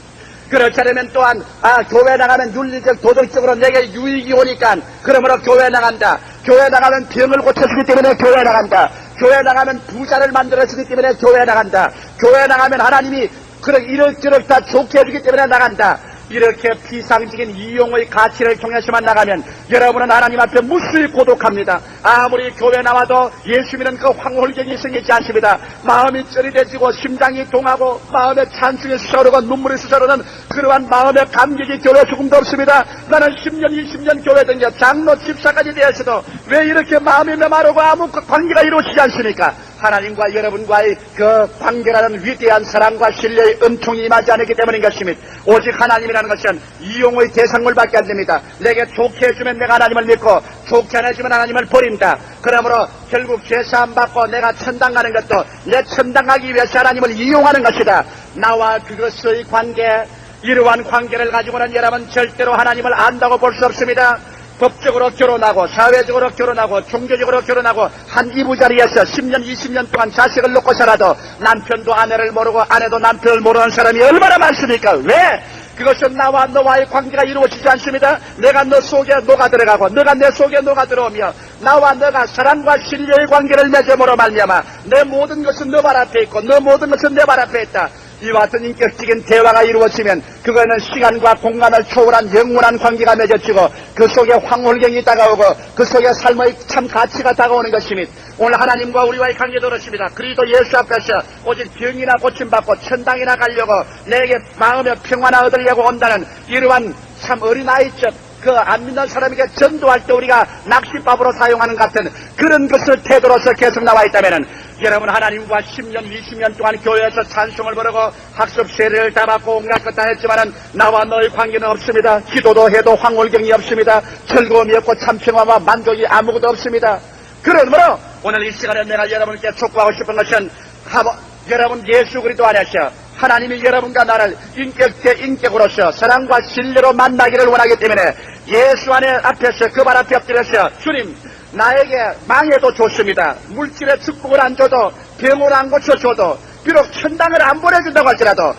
그렇지 않으면 또한 교회 나가면 윤리적 도덕적으로 내게 유익이 오니까 그러므로 교회 나간다. 교회 나가면 병을 고쳐주기 때문에 교회 나간다. 교회 나가면 부자를 만들어주기 때문에 교회 나간다. 교회 나가면 하나님이 이렇저렇 다 좋게 해주기 때문에 나간다. 이렇게 비상적인 이용의 가치를 통해서만 나가면 여러분은 하나님 앞에 무수히 고독합니다. 아무리 교회 나와도 예수 믿는 그 황홀경이 생기지 않습니다. 마음이 쩌리대지고 심장이 동하고 마음에 찬송이 솟아오르고 눈물이 솟아오르는 그러한 마음의 감격이 교회 조금도 없습니다. 나는 10년 20년 교회 댕겨 장로 집사까지 되었어도 왜 이렇게 마음이 메마르고 아무 관계가 이루어지지 않습니까? 하나님과 여러분과의 그 관계라는 위대한 사랑과 신뢰의 은총이 임하지 않기 때문인 것입니다. 오직 하나님이라는 것은 이용의 대상물밖에 안 됩니다. 내게 좋게 해주면 내가 하나님을 믿고 좋게 안 해주면 하나님을 버린다. 그러므로 결국 죄사함 받고 내가 천당 가는 것도 내 천당 가기 위해서 하나님을 이용하는 것이다. 나와 그것의 관계 이러한 관계를 가지고는 여러분 절대로 하나님을 안다고 볼 수 없습니다. 법적으로 결혼하고 사회적으로 결혼하고 종교적으로 결혼하고 한 이부자리에서 10년 20년 동안 자식을 놓고 살아도 남편도 아내를 모르고 아내도 남편을 모르는 사람이 얼마나 많습니까? 왜? 그것은 나와 너와의 관계가 이루어지지 않습니다. 내가 너 속에 녹아 들어가고 너가 내 속에 녹아 들어오며 나와 너가 사랑과 신뢰의 관계를 맺음으로 말미암아 내 모든 것은 너 발 앞에 있고 너 모든 것은 내 발 앞에 있다. 이와 같은 인격적인 대화가 이루어지면 그거는 시간과 공간을 초월한 영원한 관계가 맺어지고 그 속에 황홀경이 다가오고 그 속에 삶의 참 가치가 다가오는 것이니 오늘 하나님과 우리와의 관계도 그렇습니다. 그리스도 예수 앞에서 오직 병이나 고침받고 천당이나 가려고 내게 마음의 평화나 얻으려고 온다는 이러한 참 어린아이적 그 안 믿는 사람에게 전도할 때 우리가 낚싯밥으로 사용하는 같은 그런 것을 태도로서 계속 나와 있다면은 여러분 하나님과 10년 20년 동안 교회에서 찬송을 부르고 학습 세례를 다 받고 온갖 것 다 했지만은 나와 너의 관계는 없습니다. 기도도 해도 황홀경이 없습니다. 즐거움이 없고 참평화와 만족이 아무것도 없습니다. 그러므로 오늘 이 시간에 내가 여러분께 촉구하고 싶은 것은 여러분 예수 그리스도 안에서 하나님이 여러분과 나를 인격 대 인격으로서 사랑과 신뢰로 만나기를 원하기 때문에 예수 안에 앞에서 그 발 앞에 엎드려서 주님 나에게 망해도 좋습니다. 물질의 축복을 안 줘도 병을 안 고쳐줘도 비록 천당을 안 보내준다고 할지라도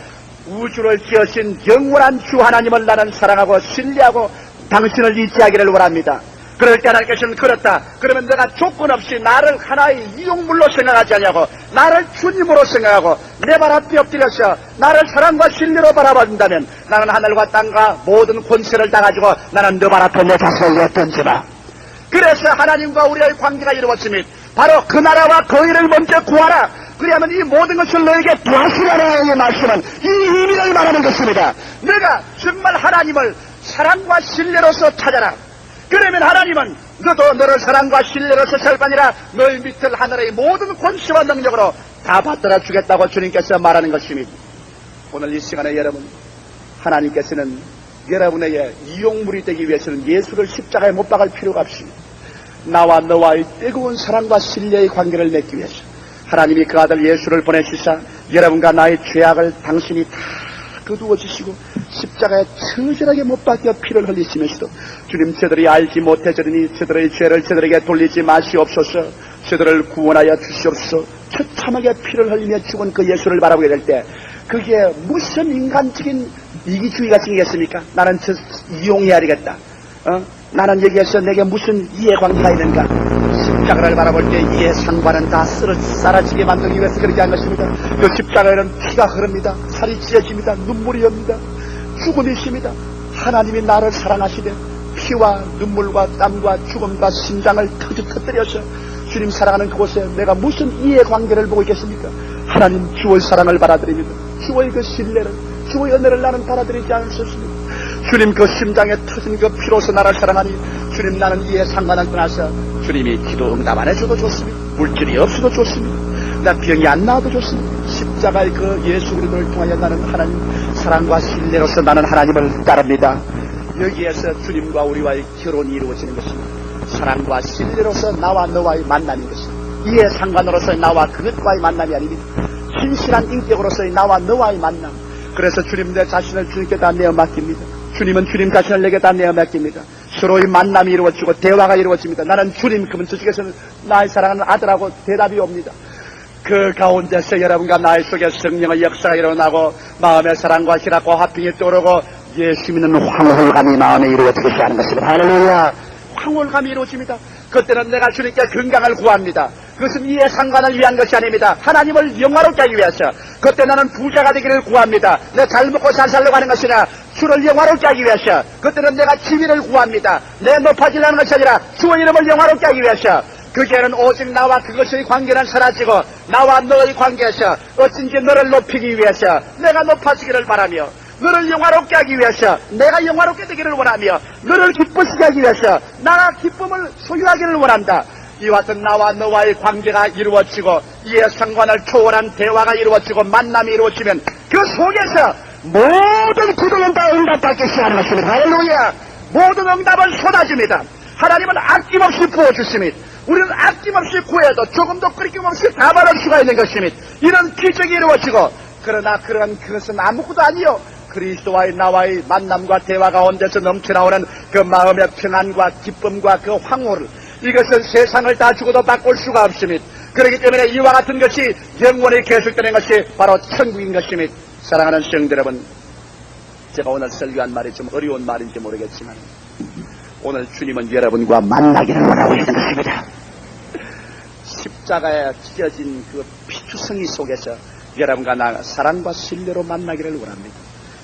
우주를 지으신 영원한 주 하나님을 나는 사랑하고 신뢰하고 당신을 의지하기를 원합니다. 그럴 때 하나님께서는 그렇다. 그러면 내가 조건 없이 나를 하나의 이용물로 생각하지 않냐고 나를 주님으로 생각하고 내 발 앞에 엎드려서 나를 사랑과 신뢰로 바라본다면 나는 하늘과 땅과 모든 권세를 다 가지고 나는 너 발 앞에 내 자신을 내던지라. 그래서 하나님과 우리의 관계가 이루어지면 바로 그 나라와 그 일을 먼저 구하라. 그리하면 이 모든 것을 너에게 부하시라는 말씀은 이 의미를 말하는 것입니다. 내가 정말 하나님을 사랑과 신뢰로서 찾아라. 그러면 하나님은 너도 너를 사랑과 신뢰로서 살 뿐아니라 너희 밑을 하늘의 모든 권세와 능력으로 다 받들어 주겠다고 주님께서 말하는 것입니다. 오늘 이 시간에 여러분 하나님께서는 여러분에게 이용물이 되기 위해서는 예수를 십자가에 못 박을 필요가 없습니다. 나와 너와의 뜨거운 사랑과 신뢰의 관계를 맺기 위해서 하나님이 그 아들 예수를 보내주사 여러분과 나의 죄악을 당신이 다 거두어 주시고 십자가에 처절하게 못 박혀 피를 흘리시면서도 주님 저들이 알지 못해저리니 저들의 죄를 저들에게 돌리지 마시옵소서. 저들을 구원하여 주시옵소서. 처참하게 피를 흘리며 죽은 그 예수를 바라보게 될 때 그게 무슨 인간적인 이기주의가 생기겠습니까? 나는 저 이용해야 되겠다. 나는 여기에서 내게 무슨 이해관계가 있는가? 십자가를 바라볼 때 이해 상관은 다 사라지게 만들기 위해서 그렇게 한 것입니다. 그 십자가에는 피가 흐릅니다. 살이 찢어집니다. 눈물이 옵니다. 죽음이 있습니다. 하나님이 나를 사랑하시되 피와 눈물과 땀과 죽음과 심장을 터뜨려서 주님 사랑하는 그곳에 내가 무슨 이해관계를 보고 있겠습니까? 하나님 주의 사랑을 받아들입니다. 주의 그 신뢰를 주의 은혜를 나는 받아들이지 않을 수 없습니다. 주님 그 심장에 터진 그 피로서 나를 사랑하니 주님 나는 이에 상관을 떠나서 주님이 기도 응답 안 해줘도 좋습니다. 물질이 없어도 좋습니다. 나 병이 안 나와도 좋습니다. 십자가의 그 예수 그리스도를 통하여 나는 하나님 사랑과 신뢰로서 나는 하나님을 따릅니다. 여기에서 주님과 우리와의 결혼이 이루어지는 것입니다. 사랑과 신뢰로서 나와 너와의 만남인 것입니다. 이에 상관으로서 나와 그것과의 만남이 아닙니다. 신실한 인격으로서의 나와 너와의 만남. 그래서 주님 내 자신을 주님께 다 내어 맡깁니다. 주님은 주님 자신을 내게 다 내어 맡깁니다. 서로의 만남이 이루어지고 대화가 이루어집니다. 나는 주님 그러면 저쪽에서는 나의 사랑하는 아들하고 대답이 옵니다. 그 가운데서 여러분과 나의 속에 성령의 역사가 일어나고 마음의 사랑과 희락과 화평이 떠오르고 예수 믿는 황홀감이 마음에 이루어지기 시작하는 것입니다. 할렐루야. 황홀감이 이루어집니다. 그때는 내가 주님께 건강을 구합니다. 그것은 이해 상관을 위한 것이 아닙니다. 하나님을 영화롭게 하기 위해서. 그때 나는 부자가 되기를 구합니다. 내가 잘 먹고 잘 살려고 하는 것이나 주를 영화롭게 하기 위해서. 그때는 내가 지위를 구합니다. 내 높아지려는 것이 아니라 주의 이름을 영화롭게 하기 위해서. 그게는 오직 나와 그것의 관계는 사라지고 나와 너의 관계에서 어쩐지 너를 높이기 위해서 내가 높아지기를 바라며 너를 영화롭게 하기 위해서 내가 영화롭게 되기를 원하며 너를 기쁘시게 하기 위해서 나가 기쁨을 소유하기를 원한다. 이와 같은 나와 너와의 관계가 이루어지고 이에 상관을 초월한 대화가 이루어지고 만남이 이루어지면 그 속에서 모든 기도는 다 응답받기 시작하는 것입니다. 할렐루야. 모든 응답은 쏟아집니다. 하나님은 아낌없이 부어주십니다. 우리는 아낌없이 구해도 조금도 끊김없이 다 받을 수가 있는 것입니다. 이런 기적이 이루어지고 그러나 그런 그것은 아무것도 아니요. 그리스도와의 나와의 만남과 대화 가운데서 넘쳐나오는 그 마음의 평안과 기쁨과 그 황홀을, 이것은 세상을 다 주고도 바꿀 수가 없습니다. 그렇기 때문에 이와 같은 것이 영원히 계속되는 것이 바로 천국인 것입니다. 사랑하는 성도 여러분, 제가 오늘 설교한 말이 좀 어려운 말인지 모르겠지만 오늘 주님은 여러분과 만나기를 원하고 있는 것입니다. 십자가에 찢어진 그 피투성이 속에서 여러분과 나 사랑과 신뢰로 만나기를 원합니다.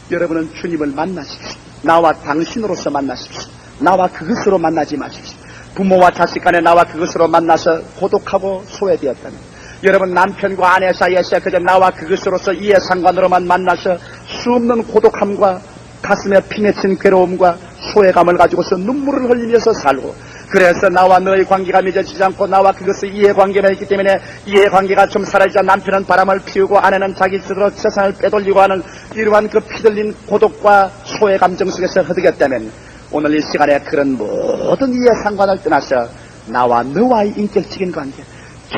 여러분은 주님을 만나십시오. 나와 당신으로서 만나십시오. 나와 그것으로 만나지 마십시오. 부모와 자식 간에 나와 그것으로 만나서 고독하고 소외되었다면, 여러분 남편과 아내 사이에서 그저 나와 그것으로서 이해상관으로만 만나서 수없는 고독함과 가슴에 피맺힌 괴로움과 소외감을 가지고서 눈물을 흘리면서 살고, 그래서 나와 너의 관계가 맺어지지 않고 나와 그것의 이해관계가 있기 때문에 이해관계가 좀 사라지자 남편은 바람을 피우고 아내는 자기 스스로 세상을 빼돌리고 하는 이러한 그 피들린 고독과 소외감정 속에서 허덕였다면, 오늘 이 시간에 그런 모든 이해상관을 떠나서 나와 너와의 인격적인 관계,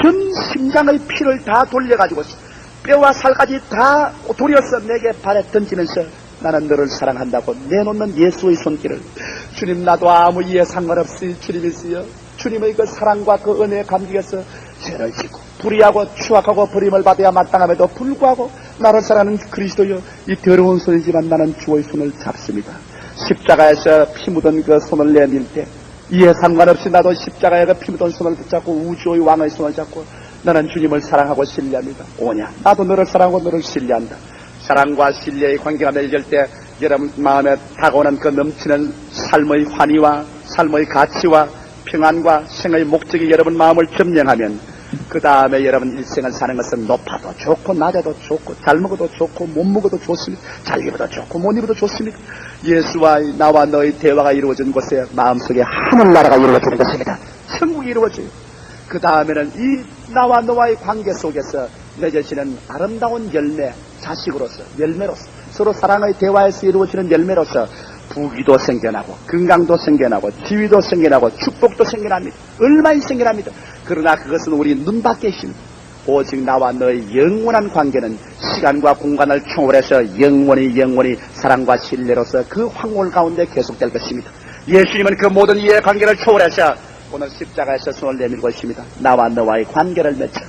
전 심장의 피를 다 돌려가지고 뼈와 살까지 다 돌려서 내게 발에 던지면서 나는 너를 사랑한다고 내놓는 예수의 손길을, 주님 나도 아무 이해 상관없이 주님이시여 주님의 그 사랑과 그 은혜에 감격해서 죄를 짓고 불의하고 추악하고 버림을 받아야 마땅함에도 불구하고 나를 사랑하는 그리스도여, 이 더러운 손이지만 나는 주의 손을 잡습니다. 십자가에서 피 묻은 그 손을 내밀 때 이해 상관없이 나도 십자가에 그 피 묻은 손을 붙잡고 우주의 왕의 손을 잡고 나는 주님을 사랑하고 신뢰합니다. 오냐, 나도 너를 사랑하고 너를 신뢰한다. 사랑과 신뢰의 관계가 맺을 때 여러분 마음에 다가오는 그 넘치는 삶의 환희와 삶의 가치와 평안과 생의 목적이 여러분 마음을 점령하면, 그 다음에 여러분 일생을 사는 것은 높아도 좋고 낮아도 좋고 잘 먹어도 좋고 못 먹어도 좋습니다. 잘 입어도 좋고 못 입어도 좋습니다. 예수와 나와 너의 대화가 이루어진 곳에 마음속에 하늘나라가 이루어지는 것입니다. 천국이 이루어져요. 그 다음에는 이 나와 너와의 관계 속에서 맺어지는 아름다운 열매, 자식으로서 열매로서 서로 사랑의 대화에서 이루어지는 열매로서 부귀도 생겨나고 건강도 생겨나고 지위도 생겨나고 축복도 생겨납니다. 얼마나 생겨납니다. 그러나 그것은 우리 눈밖에 있습니다. 오직 나와 너의 영원한 관계는 시간과 공간을 초월해서 영원히 사랑과 신뢰로서 그 황홀 가운데 계속될 것입니다. 예수님은 그 모든 이해 관계를 초월해서 오늘 십자가에서 손을 내밀고 있습니다. 나와 너와의 관계를 맺어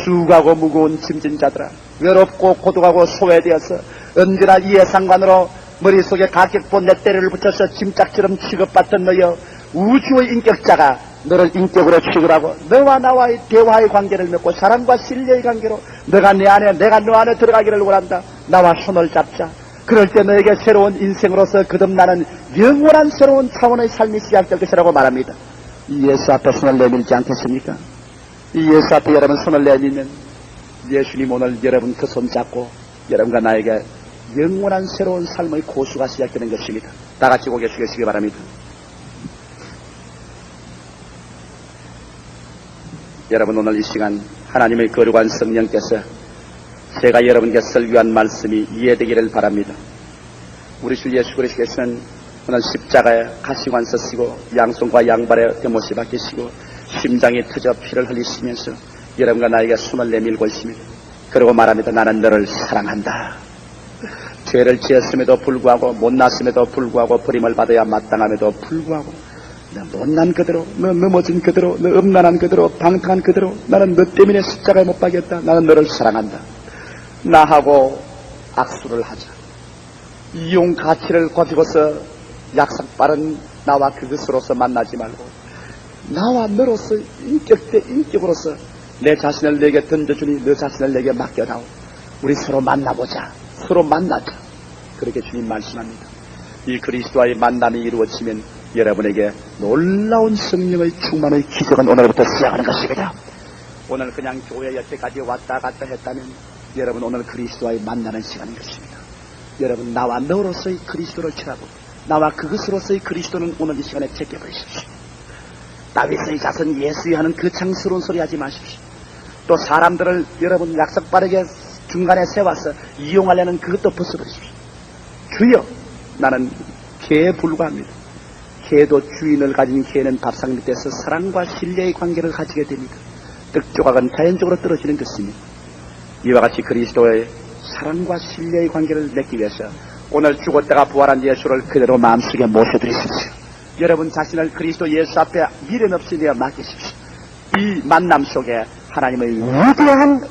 수고하고 무거운 짐진 자들아, 외롭고 고독하고 소외되어서 언제나 이해상관으로 머릿속에 가격보 넷대를 붙여서 짐짝처럼 취급받던 너여, 우주의 인격자가 너를 인격으로 취급하고 너와 나와의 대화의 관계를 맺고 사랑과 신뢰의 관계로 너가 내 안에 내가 너 안에 들어가기를 원한다. 나와 손을 잡자. 그럴 때 너에게 새로운 인생으로서 거듭나는 영원한 새로운 차원의 삶이 시작될 것이라고 말합니다. 이 예수 앞에 손을 내밀지 않겠습니까? 이 예수 앞에 여러분 손을 내밀면 예수님 오늘 여러분 그 손 잡고 여러분과 나에게 영원한 새로운 삶의 고수가 시작되는 것입니다. 다 같이 고개 숙이시기 바랍니다. 여러분 오늘 이 시간 하나님의 거룩한 성령께서 제가 여러분께 설교한 말씀이 이해되기를 바랍니다. 우리 주 예수 그리스도께서는 오늘 십자가에 가시관 서시고 양손과 양발에 대못이 박히시고 심장이 터져 피를 흘리시면서 여러분과 나에게 손을 내밀고 있습니다. 그리고 말합니다. 나는 너를 사랑한다. 죄를 지었음에도 불구하고 못났음에도 불구하고 버림을 받아야 마땅함에도 불구하고 너 못난 그대로, 너 넘어진 그대로, 너 음란한 그대로, 방탕한 그대로 나는 너 때문에 십자가에 못 박였다. 나는 너를 사랑한다. 나하고 악수를 하자. 이용 가치를 가지고서 약삭빠른 나와 그것으로서 만나지 말고 나와 너로서 인격 대 인격으로서 내 자신을 내게 던져주니 너 자신을 내게 맡겨다오. 우리 서로 만나보자. 서로 만나자. 그렇게 주님 말씀합니다. 이 그리스도와의 만남이 이루어지면 여러분에게 놀라운 성령의 충만의 기적은 오늘부터 시작하는 것입니다. 오늘 그냥 교회 여태까지 왔다 갔다 했다면 여러분 오늘 그리스도와의 만나는 시간인 것입니다. 여러분 나와 너로서의 그리스도를 취하고 나와 그것으로서의 그리스도는 오늘 이 시간에 제껴버리십시오. 다윗의 자손 예수여 하는 그 창스러운 소리 하지 마십시오. 또 사람들을 여러분 약속 빠르게 중간에 세워서 이용하려는 그것도 벗어버리십시오. 주여, 나는 개에 불과합니다. 개도 주인을 가진 개는 밥상 밑에서 사랑과 신뢰의 관계를 가지게 됩니다. 떡조각은 자연적으로 떨어지는 것입니다. 이와 같이 그리스도의 사랑과 신뢰의 관계를 맺기 위해서 오늘 죽었다가 부활한 예수를 그대로 마음속에 모셔드리십시오. 여러분 자신을 그리스도 예수 앞에 미련 없이 내어 맡기십시오. 이 만남 속에 하나님의 위대한